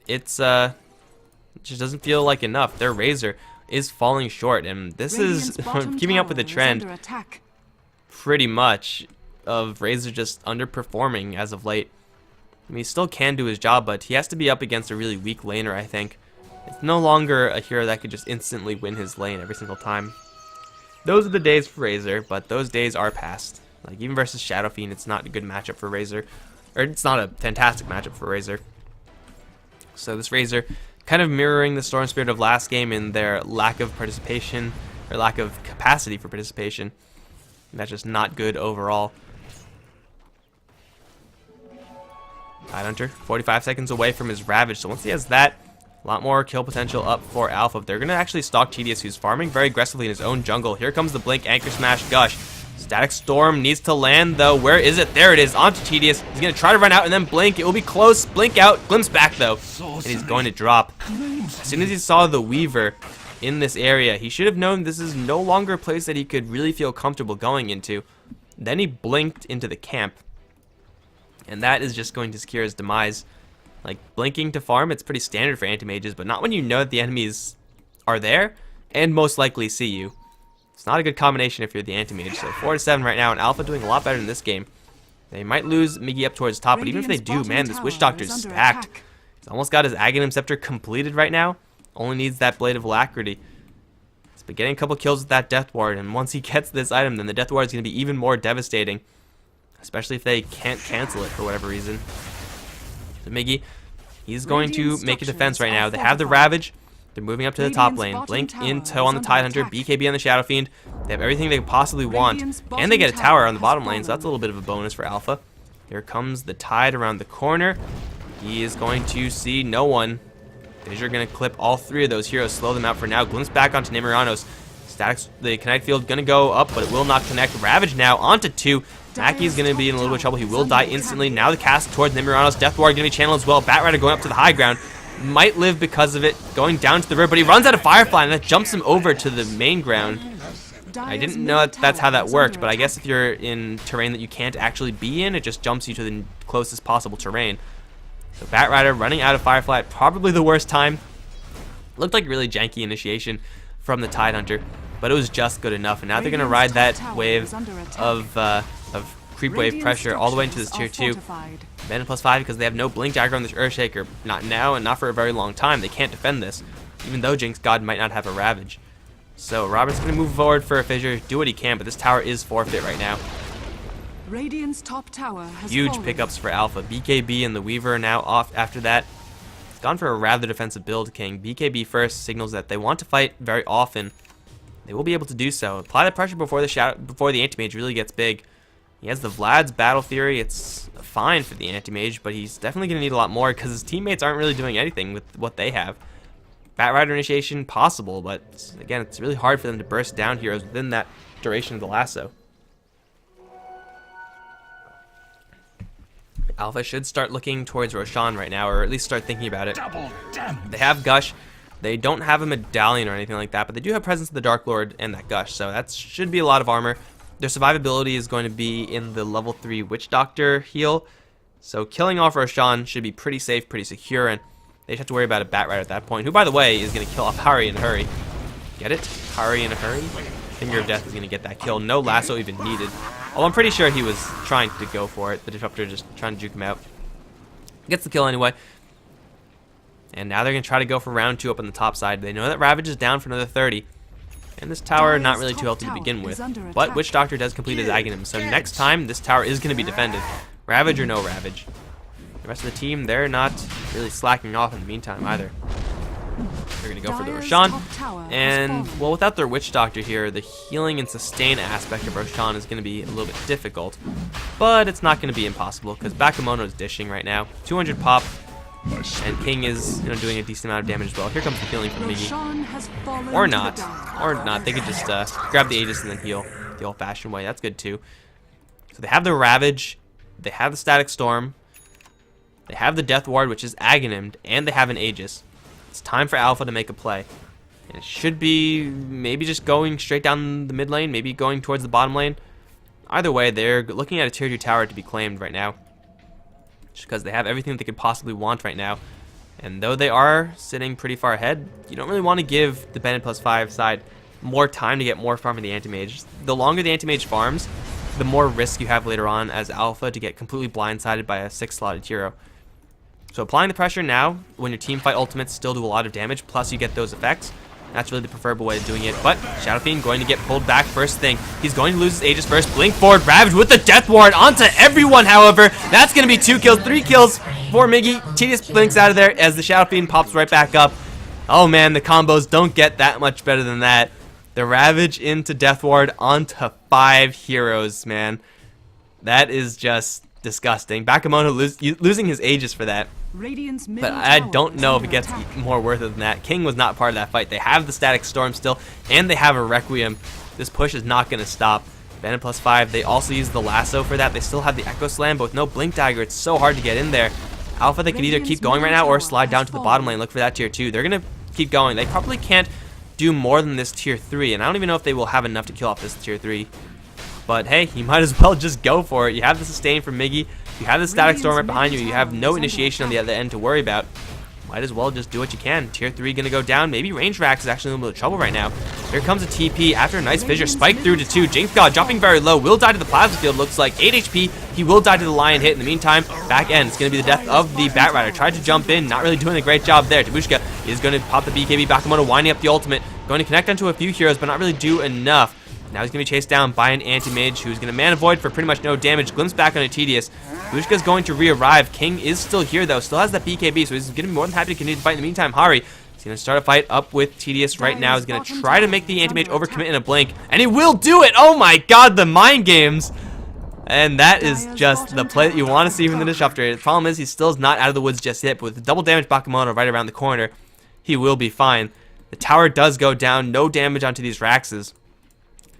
It just doesn't feel like enough. Their Razor is falling short, and this is keeping up with the trend pretty much of Razor just underperforming as of late. I mean, he still can do his job, but he has to be up against a really weak laner, I think. It's no longer a hero that could just instantly win his lane every single time. Those are the days for Razor, but those days are past. Like, even versus Shadow Fiend, it's not a good matchup for Razor. Or, it's not a fantastic matchup for Razor. So this Razor, kind of mirroring the Storm Spirit of last game in their lack of participation, or lack of capacity for participation. And that's just not good overall. Tidehunter, 45 seconds away from his Ravage, so once he has that, a lot more kill potential up for Alpha. They're going to actually stalk TDS, who's farming very aggressively in his own jungle. Here comes the Blink, Anchor Smash, Gush. Static Storm needs to land, though. Where is it? There it is. Onto Tedious. He's going to try to run out and then blink. It will be close. Blink out. Glimpse back, though. And he's going to drop. As soon as he saw the Weaver in this area, he should have known this is no longer a place that he could really feel comfortable going into. Then he blinked into the camp. And that is just going to secure his demise. Like, blinking to farm, it's pretty standard for anti-mages, but not when you know that the enemies are there and most likely see you. It's not a good combination if you're the anti-mage. So 4-7 right now, and Alpha doing a lot better in this game. They might lose Miggy up towards the top, but even if they do, man, this Witch Doctor is stacked. He's almost got his Aghanim Scepter completed right now. Only needs that Blade of Alacrity. He's been getting a couple kills with that Death Ward, and once he gets this item, then the Death Ward is going to be even more devastating. Especially if they can't cancel it for whatever reason. So Miggy, he's going to make a defense right now. They have the Ravage. They're moving up to the top lane. Blink in tow on the Tidehunter, BKB on the Shadow Fiend. They have everything they could possibly want. And they get a tower on the bottom lane, so that's a little bit of a bonus for Alpha. Here comes the Tide around the corner. He is going to see no one. They're going to clip all three of those heroes, slow them out for now. Glimpse back onto Nemiranos. Statics, the Kinetic Field going to go up, but it will not connect. Ravage now onto 2. Mackey's going to be in a little bit of trouble. He will die instantly. Now the cast towards Nemiranos. Death Ward going to be channeled as well. Batrider going up to the high ground. Might live because of it. Going down to the river, but he runs out of Firefly, and that jumps him over to the main ground. I didn't know that's how that worked, but I guess if you're in terrain that you can't actually be in, it just jumps you to the closest possible terrain. So Batrider running out of Firefly at probably the worst time. Looked like really janky initiation from the Tidehunter, but it was just good enough. And now they're going to ride that wave of creep wave pressure all the way into this tier 2. Bandit +5 because they have no blink dagger on this Earthshaker. Not now and not for a very long time. They can't defend this, even though Jinx God might not have a Ravage. So Robert's going to move forward for a fissure, do what he can, but this tower is forfeit right now. Radiant's top tower has Huge fallen. pickups for Alpha. BKB and the Weaver are now off after that. It's gone for a rather defensive build, King. BKB first signals that they want to fight very often. They will be able to do so. Apply the pressure before the anti-mage really gets big. He has the Vlad's Battle Fury. It's fine for the anti-mage, but he's definitely going to need a lot more because his teammates aren't really doing anything with what they have. Batrider initiation, possible, but again, it's really hard for them to burst down heroes within that duration of the lasso. Alpha should start looking towards Roshan right now, or at least start thinking about it. They have Gush. They don't have a medallion or anything like that, but they do have presence of the Dark Lord and that Gush, so that should be a lot of armor. Their survivability is going to be in the level 3 Witch Doctor heal, so killing off Roshan should be pretty safe, pretty secure, and they just have to worry about a Batrider at that point, who, by the way, is going to kill off Hari in a hurry. Get it? Hari in a hurry? Finger of Death is going to get that kill. No lasso even needed. Although I'm pretty sure he was trying to go for it. The Disruptor just trying to juke him out. Gets the kill anyway. And now they're going to try to go for round 2 up on the top side. They know that Ravage is down for another 30. And this tower, not really too healthy to begin with. But Witch Doctor does complete his Aghanim. So next time, this tower is going to be defended. Ravage or no Ravage. The rest of the team, they're not really slacking off in the meantime either. They're going to go for the Roshan. And, well, without their Witch Doctor here, the healing and sustain aspect of Roshan is going to be a little bit difficult. But it's not going to be impossible, because Bakemono is dishing right now. 200 pop. And King is doing a decent amount of damage as well. Here comes the healing from Miggy. Or not. Or not. They could just grab the Aegis and then heal the old-fashioned way. That's good, too. So they have the Ravage. They have the Static Storm. They have the Death Ward, which is Aghanimed. And they have an Aegis. It's time for Alpha to make a play. And it should be maybe just going straight down the mid lane, maybe going towards the bottom lane. Either way, they're looking at a tier 2 tower to be claimed right now. Just because they have everything that they could possibly want right now. And though they are sitting pretty far ahead, you don't really want to give the Bandit +5 side more time to get more farm in the anti-mage. The longer the anti-mage farms, the more risk you have later on as Alpha to get completely blindsided by a 6-slotted hero. So applying the pressure now, when your team fight ultimates still do a lot of damage, plus you get those effects, that's really the preferable way of doing it. But Shadow Fiend going to get pulled back first thing. He's going to lose his Aegis first. Blink forward, Ravage with the Death Ward onto everyone, however. That's going to be 2 kills, 3 kills for Miggy. Tedious blinks out of there as the Shadow Fiend pops right back up. Oh man, the combos don't get that much better than that. The Ravage into Death Ward onto 5 heroes, man. That is just disgusting. Bakemono losing his Aegis for that. But I don't know if it gets more worth it than that. King was not part of that fight. They have the Static Storm still, and they have a Requiem. This push is not going to stop. Bandit +5, they also use the lasso for that. They still have the Echo Slam, but with no Blink Dagger, it's so hard to get in there. Alpha, they could either keep going right now or slide down to the bottom lane, look for that tier 2. They're going to keep going. They probably can't do more than this tier 3, and I don't even know if they will have enough to kill off this tier 3. But hey, you might as well just go for it. You have the sustain from Miggy, you have the Static Storm right behind you, you have no initiation on the other end to worry about. Might as well just do what you can. Tier 3 gonna go down. Maybe Range Rax is actually in a little bit of trouble right now. Here comes a TP after a nice fissure. Spike through to 2. Jinx God dropping very low. Will die to the plasma field, looks like. 8 HP. He will die to the Lion hit. In the meantime, back end. It's gonna be the death of the Bat Rider. Tried to jump in. Not really doing a great job there. Tabushka is gonna pop the BKB. Bakamoto winding up the ultimate. Going to connect onto a few heroes, but not really do enough. Now he's going to be chased down by an anti-mage who's going to mana void for pretty much no damage. Glimpse back on a Tedious. Lushka's going to re-arrive. King is still here though, still has that BKB, so he's going to be more than happy to continue to fight. In the meantime, Hari is going to start a fight up with Tedious right now. He's going to try to make the anti-mage overcommit in a blink, and he will do it! Oh my god, the mind games! And that is just the play that you want to see from the Disruptor. The problem is he still is not out of the woods just yet, but with the double damage Bakamoto right around the corner, he will be fine. The tower does go down, no damage onto these Raxes.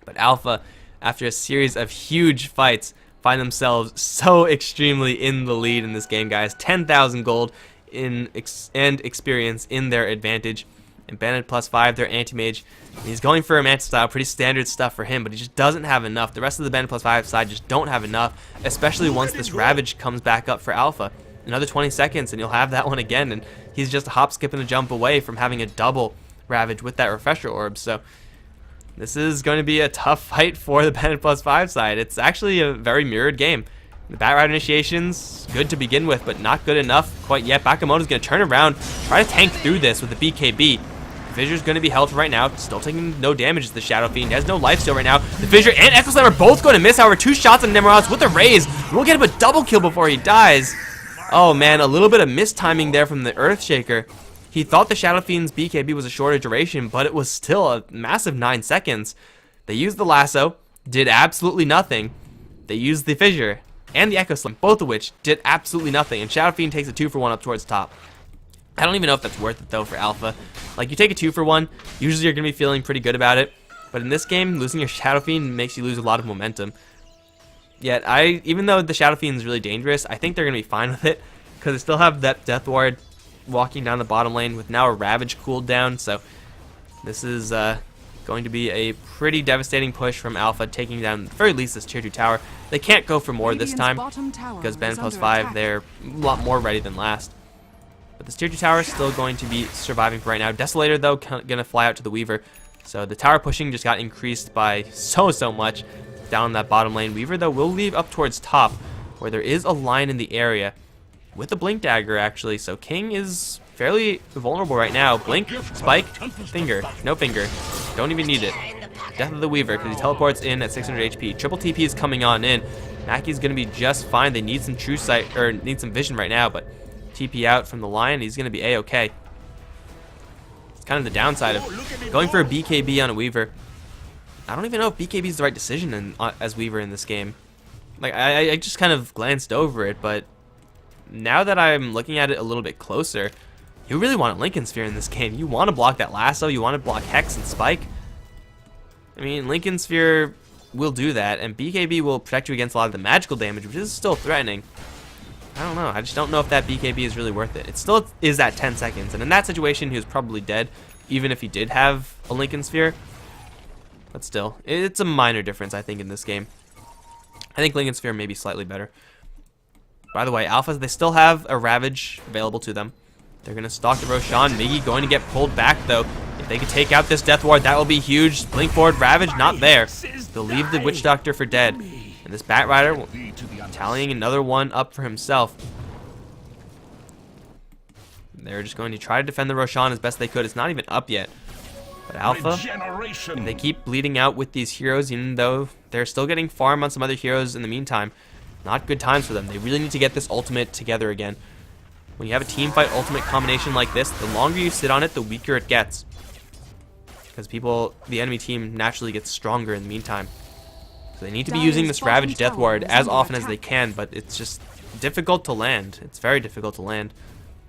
But Alpha, after a series of huge fights, find themselves so extremely in the lead in this game, guys. 10,000 gold and experience in their advantage. And Bandit +5, their anti-mage. He's going for a Manta style, pretty standard stuff for him, but he just doesn't have enough. The rest of the Bandit +5 side just don't have enough, especially once this Ravage comes back up for Alpha. Another 20 seconds and you'll have that one again, and he's just a hop, skip, and a jump away from having a double Ravage with that Refresher Orb. So this is going to be a tough fight for the Bandit +5 side. It's actually a very mirrored game. The Bat Rider initiation's good to begin with, but not good enough quite yet. Bakamoto's going to turn around, try to tank through this with the BKB. The Fissure's going to be held right now, still taking no damage to the Shadow Fiend. He has no life steal right now. The Fissure and Echo Slam are both going to miss, however, 2 shots on Nemeros with a raise. We'll get him a double kill before he dies. Oh man, a little bit of mistiming there from the Earthshaker. He thought the Shadow Fiend's BKB was a shorter duration, but it was still a massive 9 seconds. They used the lasso, did absolutely nothing. They used the Fissure and the Echo Slam, both of which did absolutely nothing, and Shadow Fiend takes a 2-for-1 up towards top. I don't even know if that's worth it though for Alpha. Like, you take a 2-for-1, usually you're going to be feeling pretty good about it, but in this game, losing your Shadow Fiend makes you lose a lot of momentum. Yet, even though the Shadow Fiend is really dangerous, I think they're going to be fine with it, because they still have that Death Ward walking down the bottom lane with now a Ravage cooldown, so this is going to be a pretty devastating push from Alpha, taking down at the very least this tier 2 tower. They can't go for more this time, because Bandit +5, they're a lot more ready than last. But this tier 2 tower is still going to be surviving for right now. Desolator, though, going to fly out to the Weaver, so the tower pushing just got increased by so much down that bottom lane. Weaver, though, will leave up towards top, where there is a line in the area with a Blink Dagger, actually, so King is fairly vulnerable right now. Blink, Spike, Finger. No Finger. Don't even need it. Death of the Weaver, because he teleports in at 600 HP. Triple TP is coming on in. Mackey's going to be just fine. They need some true sight, or need some vision right now, but TP out from the Lion, he's going to be A-okay. It's kind of the downside of going for a BKB on a Weaver. I don't even know if BKB is the right decision as Weaver in this game. Like, I just kind of glanced over it, but now that I'm looking at it a little bit closer, you really want a Lincoln Sphere in this game. You want to block that lasso, you want to block Hex and Spike. I mean, Lincoln Sphere will do that, and BKB will protect you against a lot of the magical damage, which is still threatening. I don't know, I just don't know if that BKB is really worth it. It still is at 10 seconds, and in that situation, he was probably dead, even if he did have a Lincoln Sphere. But still, it's a minor difference, I think, in this game. I think Lincoln Sphere may be slightly better. By the way, Alphas, they still have a Ravage available to them. They're going to stalk the Roshan. Miggy going to get pulled back, though. If they could take out this Death Ward, that will be huge. Blink forward, Ravage, not there. They'll leave the Witch Doctor for dead. And this Bat Rider will tallying another one up for himself. They're just going to try to defend the Roshan as best they could. It's not even up yet. But Alpha, if they keep bleeding out with these heroes, even though they're still getting farm on some other heroes in the meantime, not good times for them. They really need to get this ultimate together again. When you have a team fight ultimate combination like this, the longer you sit on it, the weaker it gets. Because the enemy team naturally gets stronger in the meantime. So they need to be using this Ravage Death Ward as often as they can, but it's just difficult to land. It's very difficult to land.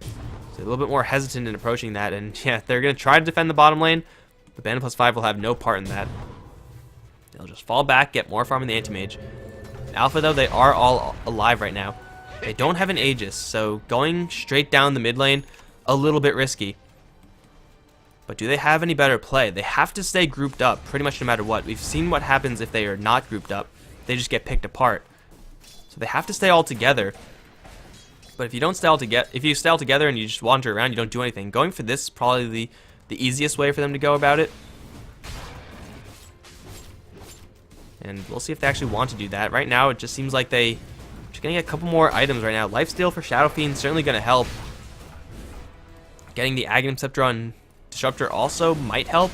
So a little bit more hesitant in approaching that, and yeah, they're going to try to defend the bottom lane, but Bandit +5 will have no part in that. They'll just fall back, get more farm in the anti-mage. Alpha, though, they are all alive right now. They don't have an Aegis, so going straight down the mid lane, a little bit risky. But do they have any better play? They have to stay grouped up pretty much no matter what. We've seen what happens if they are not grouped up. They just get picked apart. So they have to stay all together. But if you don't stay all together, if you stay all together and you just wander around, you don't do anything. Going for this is probably the easiest way for them to go about it. And we'll see if they actually want to do that. Right now, it just seems like they're just getting a couple more items right now. Lifesteal for Shadow Fiend certainly going to help. Getting the Aghanim Scepter on Disruptor also might help.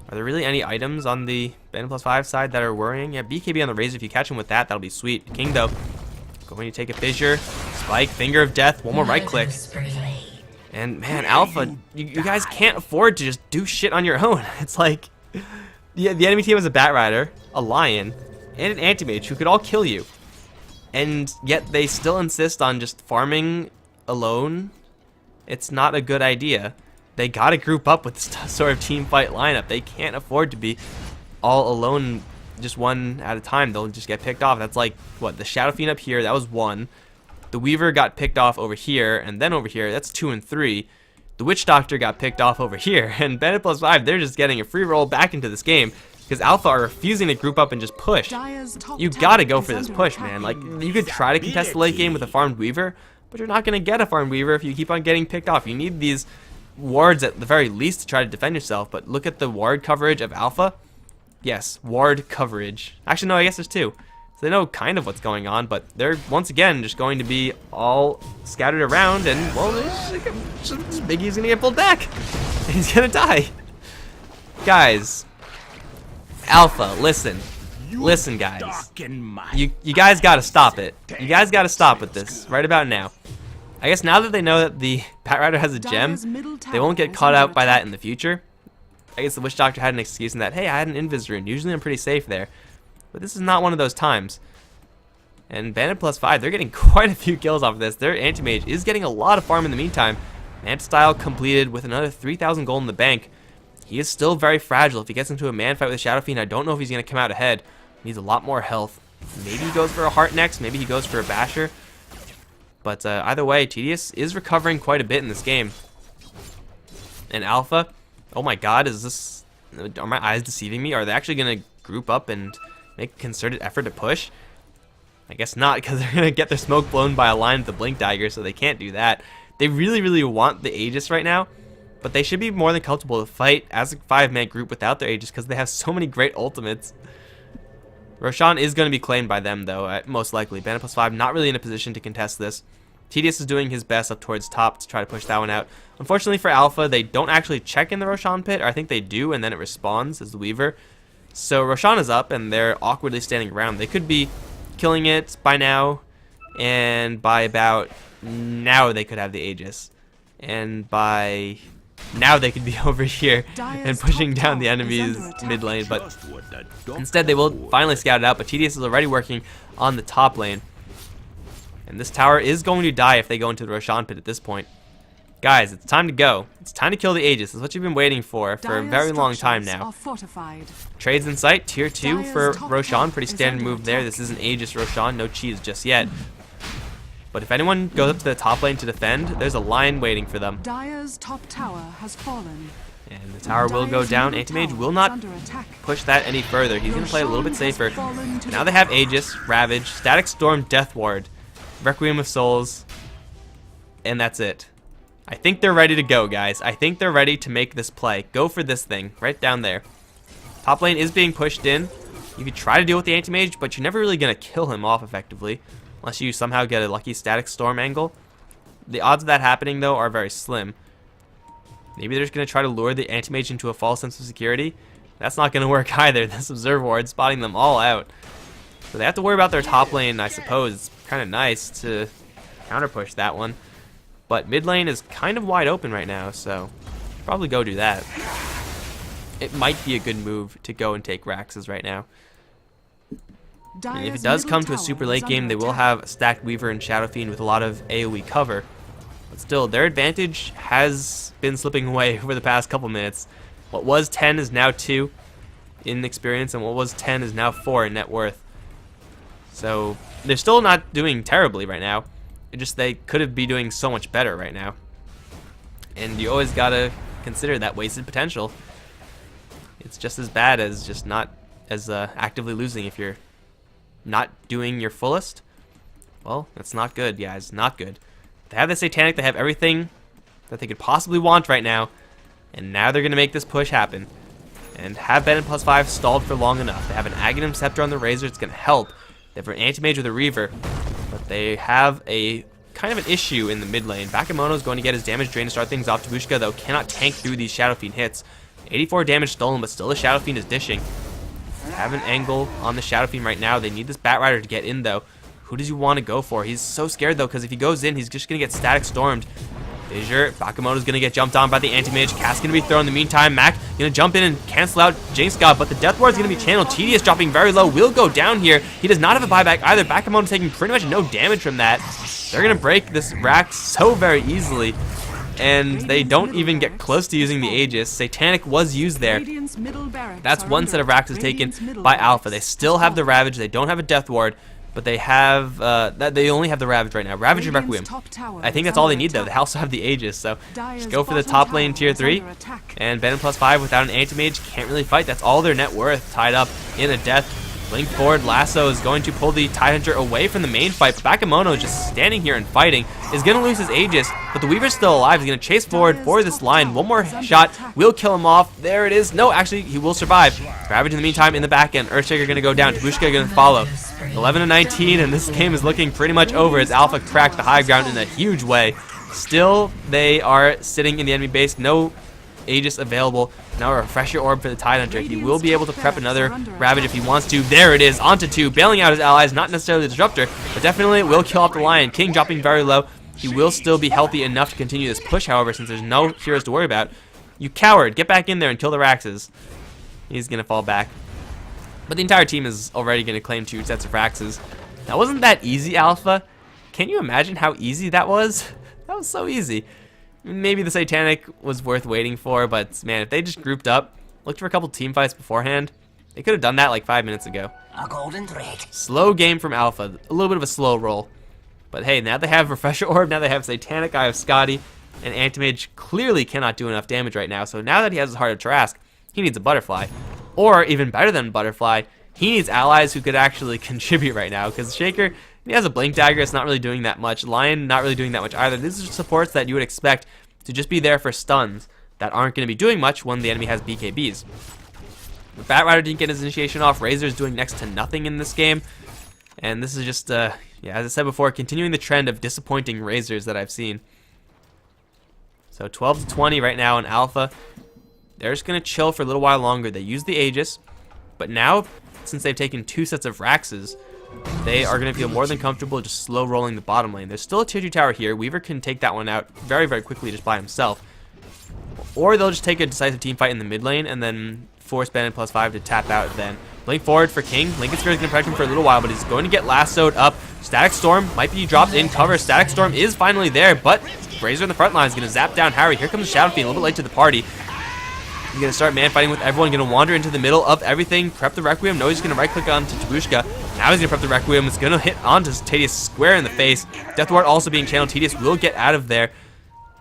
Are there really any items on the Bandit +5 side that are worrying? Yeah, BKB on the Razor. If you catch him with that, that'll be sweet. King, though, going to take a Fissure. Spike, Finger of Death, one more right click. And, man, Alpha, you guys can't afford to just do shit on your own. It's like, yeah, the enemy team has a Bat Rider, a Lion, and an Anti-Mage who could all kill you. And yet they still insist on just farming alone. It's not a good idea. They gotta group up with this sort of team fight lineup. They can't afford to be all alone just one at a time. They'll just get picked off. That's like, what, the Shadow Fiend up here, that was 1. The Weaver got picked off over here, and then over here, that's 2 and 3. The Witch Doctor got picked off over here, and Bandit +5, they're just getting a free roll back into this game because Alpha are refusing to group up and just push. You gotta go for this push, man. Like, you could try to contest the late game with a farmed Weaver, but you're not gonna get a farmed Weaver if you keep on getting picked off. You need these wards at the very least to try to defend yourself, but look at the ward coverage of Alpha. Yes, ward coverage. Actually, no, I guess there's 2. So they know kind of what's going on, but they're, once again, just going to be all scattered around, and, well, Biggie's gonna get pulled back. And he's gonna die. Guys. Alpha, listen. Listen, guys. You guys gotta stop it. You guys gotta stop with this right about now. I guess now that they know that the Bat Rider has a gem, they won't get caught out by that in the future. I guess the Witch Doctor had an excuse in that, hey, I had an Invis rune. Usually I'm pretty safe there. But this is not one of those times. And Bandit +5, they're getting quite a few kills off of this. Their Anti-Mage is getting a lot of farm in the meantime. Manta Style completed with another 3,000 gold in the bank. He is still very fragile. If he gets into a man fight with Shadow Fiend, I don't know if he's going to come out ahead. He needs a lot more health. Maybe he goes for a Heart next. Maybe he goes for a Basher. But either way, Tedious is recovering quite a bit in this game. And Alpha, oh my god, are my eyes deceiving me? Are they actually going to group up and make a concerted effort to push? I guess not, because they're going to get their smoke blown by a line with the Blink Dagger, so they can't do that. They really, really want the Aegis right now, but they should be more than comfortable to fight as a 5-man group without their Aegis, because they have so many great ultimates. Roshan is going to be claimed by them, though, most likely. Bandit +5 not really in a position to contest this. Tedious is doing his best up towards top to try to push that one out. Unfortunately for Alpha, they don't actually check in the Roshan pit, or I think they do, and then it responds as the Weaver. So Roshan is up, and they're awkwardly standing around. They could be killing it by now, and by about now they could have the Aegis. And by now they could be over here and pushing down the enemy's mid lane, but instead they will finally scout it out. But Tedious is already working on the top lane. And this tower is going to die if they go into the Roshan pit at this point. Guys, it's time to go. It's time to kill the Aegis. It's what you've been waiting for a very long time now. Trades in sight, tier 2 for Roshan. Pretty standard move there. This is an Aegis Roshan, no cheese just yet. But if anyone goes up to the top lane to defend, there's a line waiting for them. Dire's top tower has fallen. And the tower will go down. Anti-Mage will not push that any further. He's going to play a little bit safer. Now they have Aegis, Ravage, Static Storm, Death Ward, Requiem of Souls, and that's it. I think they're ready to go, guys. I think they're ready to make this play. Go for this thing, right down there. Top lane is being pushed in. You could try to deal with the Anti-Mage, but you're never really going to kill him off effectively, unless you somehow get a lucky Static Storm angle. The odds of that happening, though, are very slim. Maybe they're just going to try to lure the Anti-Mage into a false sense of security. That's not going to work either. This Observe Ward spotting them all out. So they have to worry about their top lane, I suppose. It's kind of nice to counter push that one. But mid lane is kind of wide open right now, so probably go do that. It might be a good move to go and take Raxes right now. And if it does come to a super late game, they will have stacked Weaver and Shadow Fiend with a lot of AoE cover. But still, their advantage has been slipping away over the past couple minutes. What was 10 is now 2. in experience, and what was 10 is now 4 in net worth. So they're still not doing terribly right now. It just they could be doing so much better right now. And you always gotta consider that wasted potential. It's just as bad as just not as actively losing if you're not doing your fullest. Well, that's not good, guys. Not good. They have the Satanic. They have everything that they could possibly want right now. And now they're going to make this push happen. And have Bennett +5 stalled for long enough. They have an Aghanim Scepter on the Razor. It's going to help. They have an Anti-Mage with a Reaver. But they have a kind of an issue in the mid lane. Bakemono is going to get his damage drain to start things off. Tabushka, though, cannot tank through these Shadow Fiend hits. 84 damage stolen, but still the Shadow Fiend is dishing. They have an angle on the Shadow Fiend right now. They need this Bat Rider to get in, though. Who does he want to go for? He's so scared, though, because if he goes in, he's just going to get static stormed. Fissure, Bakemono's going to get jumped on by the Anti-Mage. Cast going to be thrown in the meantime. Mac going to jump in and cancel out Jinx God, but the Death Ward is going to be channeled. Tedious dropping very low, will go down here. He does not have a buyback either. Bakemono taking pretty much no damage from that. They're going to break this rack so very easily, and they don't even get close to using the Aegis. Satanic was used there. That's one set of racks is taken by Alpha. They still have the Ravage. They don't have a Death Ward. But they have, they only have the Ravage right now. Ravage and Requiem. I think that's all they need, though. They also have the Aegis, so just go for the top lane tier 3. And Bennett +5 without an Anti-Mage can't really fight. That's all their net worth, tied up in a death. Blink forward, Lasso is going to pull the Tidehunter away from the main fight. But Bakemono is just standing here and fighting. Is going to lose his Aegis, but the Weaver's still alive. He's going to chase forward for this line. One more shot will kill him off. There it is. No, actually, he will survive. Ravage in the meantime in the back end. Earthshaker going to go down. Tabushka going to follow. 11-19, and this game is looking pretty much over as Alpha cracked the high ground in a huge way. Still, they are sitting in the enemy base. No Aegis available. Now a Refresher Orb for the Tidehunter. He will be able to prep another Ravage if he wants to. There it is, onto 2, bailing out his allies. Not necessarily the Disruptor, but definitely will kill off the Lion. King dropping very low. He will still be healthy enough to continue this push, however, since there's no heroes to worry about. You coward, get back in there and kill the Raxes. He's going to fall back. But the entire team is already going to claim 2 sets of Raxes. That wasn't that easy, Alpha. Can you imagine how easy that was? That was so easy. Maybe the Satanic was worth waiting for, but man, if they just grouped up, looked for a couple team fights beforehand, they could have done that like 5 minutes ago. A golden thread. Slow game from Alpha. A little bit of a slow roll. But hey, now they have Refresher Orb, now they have Satanic, Eye of Scotty, and Anti-Mage clearly cannot do enough damage right now, so now that he has his Heart of Trask, he needs a Butterfly. Or, even better than Butterfly, he needs allies who could actually contribute right now, because Shaker, he has a Blink Dagger, it's not really doing that much. Lion, not really doing that much either. These are supports that you would expect to just be there for stuns that aren't going to be doing much when the enemy has BKBs. The Bat Rider didn't get his initiation off. Razor's doing next to nothing in this game. And this is just, yeah, as I said before, continuing the trend of disappointing Razors that I've seen. So 12-20 right now in Alpha. They're just going to chill for a little while longer. They use the Aegis, but now, since they've taken 2 sets of Raxes, they are going to feel more than comfortable just slow rolling the bottom lane. There's still a tier 2 tower here. Weaver can take that one out very, very quickly just by himself. Or they'll just take a decisive team fight in the mid lane and then force Bennett +5 to tap out then. Blink forward for King. Lincoln Spirit is going to protect him for a little while, but he's going to get lassoed up. Static Storm might be dropped in cover. Static Storm is finally there, but Razor in the front line is going to zap down Harry. Here comes Shadow Fiend a little bit late to the party. He's going to start man fighting with everyone, going to wander into the middle of everything, prep the Requiem. No, he's going to right click onto Tabushka. Now he's going to prep the Requiem. It's going to hit onto Tedious square in the face. Death Ward also being channeled. Tedious will get out of there,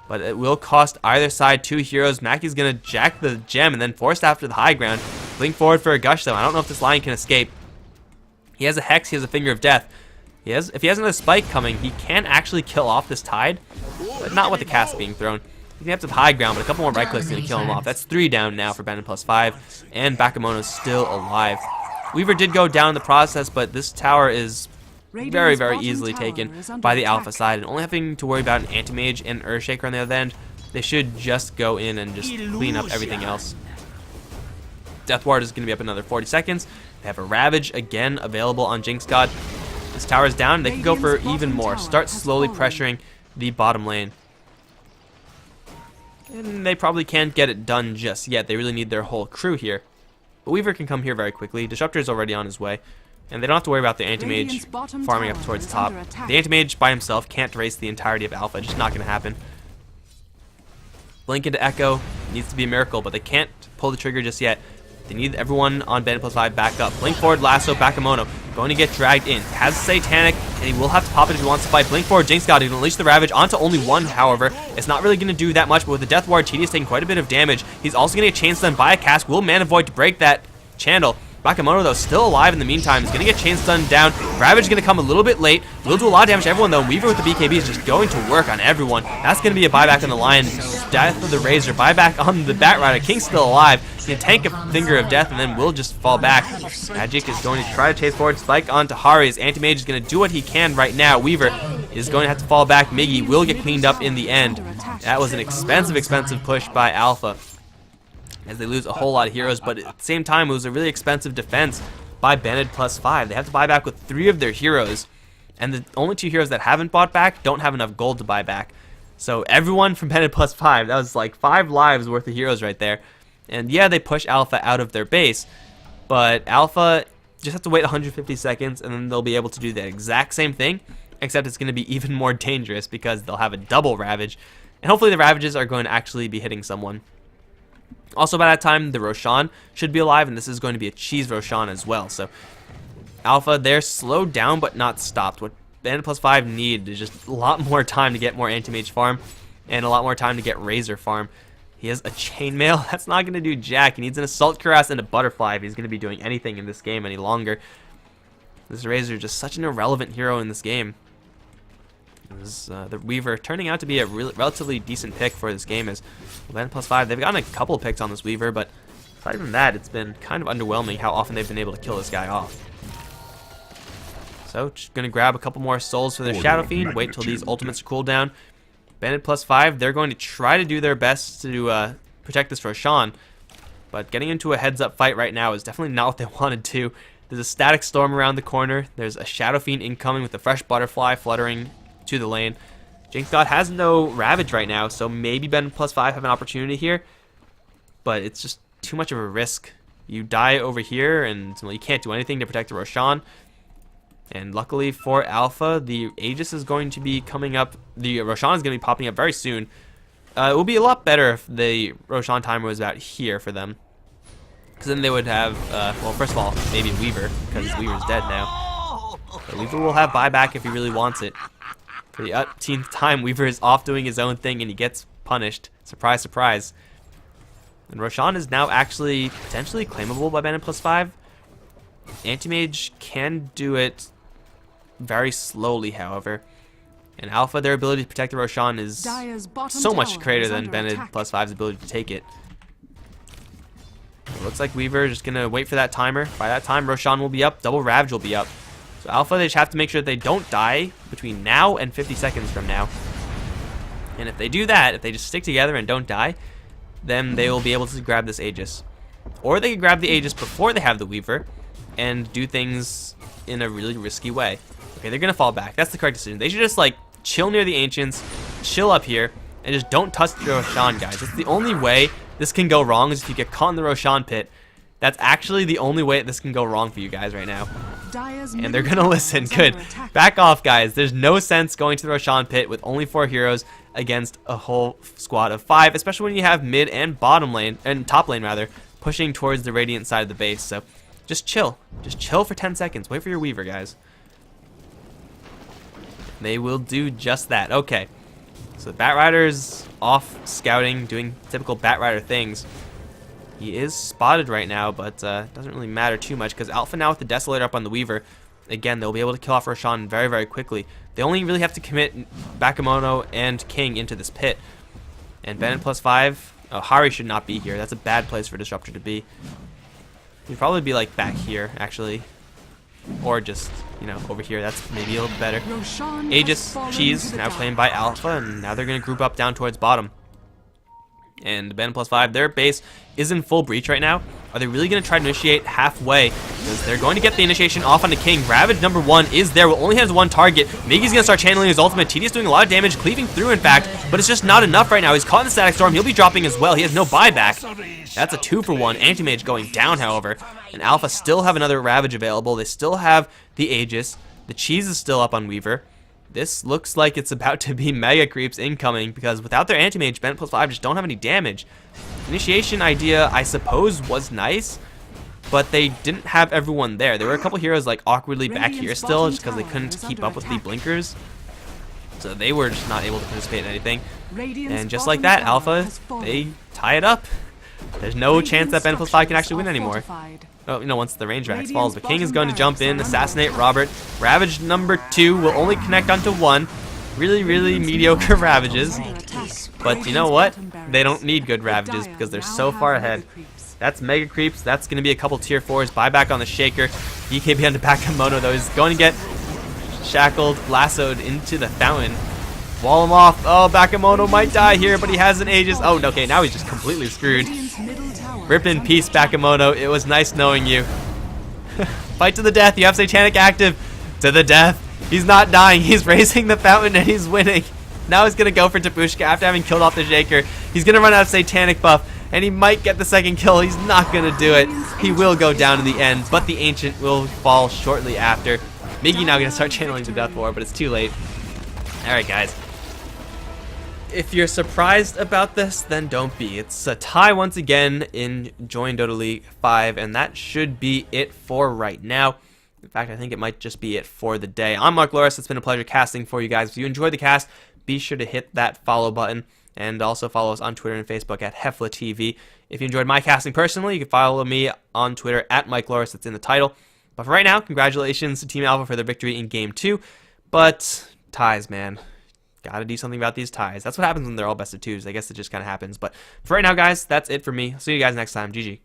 but it will cost either side 2 heroes. Mackey's going to jack the gem and then force after the high ground. Blink forward for a Gush, though. I don't know if this Lion can escape. He has a Hex. He has a Finger of Death. If he has another Spike coming, he can actually kill off this Tide, but not with the cast being thrown. He's going to have some high ground, but a couple more right clicks is going to kill him off. That's 3 down now for Bennett +5, and Bakemono's still alive. Weaver did go down in the process, but this tower is very, very easily taken by the Alpha side, and only having to worry about an Anti-Mage and Earthshaker on the other end, they should just go in and just clean up everything else. Death Ward is going to be up another 40 seconds. They have a Ravage again available on Jinx God. This tower is down. They can go for even more. Start slowly pressuring the bottom lane. And they probably can't get it done just yet. They really need their whole crew here. But Weaver can come here very quickly. Disruptor is already on his way. And they don't have to worry about the Anti-Mage farming up towards the top. The Anti-Mage by himself can't race the entirety of Alpha. Just not going to happen. Blink into Echo needs to be a miracle, but they can't pull the trigger just yet. They need everyone on Bandit +5 back up. Blink forward, Lasso, Bakemono going to get dragged in. Has Satanic, and he will have to pop it if he wants to fight. Blink forward, Jinx God, he can unleash the Ravage onto only one, however. It's not really going to do that much, but with the Death Ward, TD is taking quite a bit of damage. He's also going to get chain stunned by a Cask. Will Mana Void to break that channel. Bakemono, though, still alive in the meantime. He's going to get chain stunned down. Ravage is going to come a little bit late. Will do a lot of damage to everyone, though. Weaver with the BKB is just going to work on everyone. That's going to be a buyback on the Lion. Death of the Razor. Buyback on the Batrider. King's still alive. He's going to tank a Finger of Death, and then will just fall back. Magic is going to try to chase forward. Spike onto Hari. His Anti-Mage is going to do what he can right now. Weaver is going to have to fall back. Miggy will get cleaned up in the end. That was an expensive push by Alpha, as they lose a whole lot of heroes, but at the same time, it was a really expensive defense by Bandit +5. They have to buy back with 3 of their heroes, and the only 2 heroes that haven't bought back don't have enough gold to buy back. So everyone from Bandit +5, that was like 5 lives worth of heroes right there. And yeah, they push Alpha out of their base, but Alpha just have to wait 150 seconds, and then they'll be able to do the exact same thing, except it's going to be even more dangerous because they'll have a double Ravage, and hopefully the Ravages are going to actually be hitting someone. Also, by that time, the Roshan should be alive, and this is going to be a cheese Roshan as well. So, Alpha, they're slowed down but not stopped. What Bandit +5 need is just a lot more time to get more Anti-Mage farm, and a lot more time to get Razor farm. He has a Chainmail. That's not going to do jack. He needs an Assault Cuirass and a Butterfly if he's going to be doing anything in this game any longer. This Razor is just such an irrelevant hero in this game. The Weaver turning out to be a relatively decent pick for this game. As Bandit +5, they've gotten a couple of picks on this Weaver, but aside from that, it's been kind of underwhelming how often they've been able to kill this guy off. So, just going to grab a couple more souls for their Shadow Fiend, wait till these ultimates are cooled down. Bandit +5, they're going to try to do their best to protect this Roshan, but getting into a heads-up fight right now is definitely not what they wanted to. There's a Static Storm around the corner. There's a Shadow Fiend incoming with a fresh Butterfly fluttering to the lane. Jinx God has no Ravage right now, so maybe Bandit +5 have an opportunity here, but it's just too much of a risk. You die over here, and well, you can't do anything to protect the Roshan. And luckily for Alpha, the Aegis is going to be coming up. The Roshan is going to be popping up very soon. It would be a lot better if the Roshan timer was about here for them, because then they would have, well, first of all, maybe Weaver, because Weaver's dead now. But Weaver will have buyback if he really wants it. For the 18th time, Weaver is off doing his own thing, and he gets punished. Surprise, surprise. And Roshan is now actually potentially claimable by Bandit +5. Anti-Mage can do it very slowly, however. And Alpha, their ability to protect the Roshan is so much greater than Bandit +5's ability to take it. It looks like Weaver is just going to wait for that timer. By that time, Roshan will be up, double Ravage will be up. So Alpha, they just have to make sure that they don't die between now and 50 seconds from now. And if they do that, if they just stick together and don't die, then they will be able to grab this Aegis. Or they can grab the Aegis before they have the Weaver and do things in a really risky way. Okay, they're going to fall back. That's the correct decision. They should just, like, chill near the Ancients, chill up here, and just don't touch the Roshan, guys. That's the only way this can go wrong, is if you get caught in the Roshan pit. That's actually the only way this can go wrong for you guys right now. And they're going to listen. Good. Back off, guys. There's no sense going to the Roshan pit with only 4 heroes against a whole squad of 5, especially when you have mid and bottom lane, and top lane rather, pushing towards the Radiant side of the base. So just chill. Just chill for 10 seconds. Wait for your Weaver, guys. They will do just that. Okay. So Batrider's off scouting, doing typical Batrider things. He is spotted right now, but doesn't really matter too much, because Alpha now with the Desolator up on the Weaver, again, they'll be able to kill off Roshan very, very quickly. They only really have to commit Bakemono and King into this pit. And Bandit +5, oh, Hari should not be here. That's a bad place for Disruptor to be. He'd probably be like back here, actually. Or just, you know, over here. That's maybe a little better. Aegis, Cheese, now claimed by Alpha, and now they're going to group up down towards bottom. And Bandit +5, their base is in full breach right now. Are they really going to try to initiate halfway? Because they're going to get the initiation off on the King. Ravage number 1 is there. Only has 1 target. Miggy's going to start channeling his ultimate. TD is doing a lot of damage, cleaving through, in fact. But it's just not enough right now. He's caught in the Static Storm. He'll be dropping as well. He has no buyback. That's a 2-for-1. Anti-Mage going down, however. And Alpha still have another Ravage available. They still have the Aegis. The Cheese is still up on Weaver. This looks like it's about to be Mega Creeps incoming, because without their Anti-Mage, Bandit +5 just don't have any damage. Initiation idea, I suppose, was nice, but they didn't have everyone there. There were a couple heroes like awkwardly back here still, just because they couldn't keep up with the blinkers. So they were just not able to participate in anything. And just like that, Alpha, they tie it up. There's no chance that B+5 can actually win anymore. Oh, once the range max falls. But King is going to jump in, assassinate Robert. Ravage number 2 will only connect onto 1. Really, really mediocre Ravages. But you know what? They don't need good Ravages because they're so far ahead. That's Mega Creeps. That's going to be a couple tier 4s. Buyback on the Shaker. EKB onto Bakamono, though. He's going to get shackled, lassoed into the fountain. Wall him off. Oh, Bakamono might die here, but he has an Aegis. Oh, okay, now he's just completely screwed. Rip in peace, Bakamono. It was nice knowing you. Fight to the death. You have Satanic active. To the death. He's not dying. He's raising the fountain and he's winning. Now he's going to go for Tapushka after having killed off the Shaker. He's going to run out of Satanic buff, and he might get the second kill. He's not going to do it. He will go down in the end, but the Ancient will fall shortly after. Miggy now going to start channeling the Death War, but it's too late. Alright, guys. If you're surprised about this, then don't be. It's a tie once again in Join Dota League 5, and that should be it for right now. In fact, I think it might just be it for the day. I'm Mark Loris. It's been a pleasure casting for you guys. If you enjoyed the cast, be sure to hit that follow button, and also follow us on Twitter and Facebook at HeflaTV. If you enjoyed my casting personally, you can follow me on Twitter at Mike Loris. It's in the title. But for right now, congratulations to Team Alpha for their victory in Game 2. But ties, man. Gotta do something about these ties. That's what happens when they're all best of 2s. I guess it just kind of happens. But for right now, guys, that's it for me. I'll see you guys next time. GG.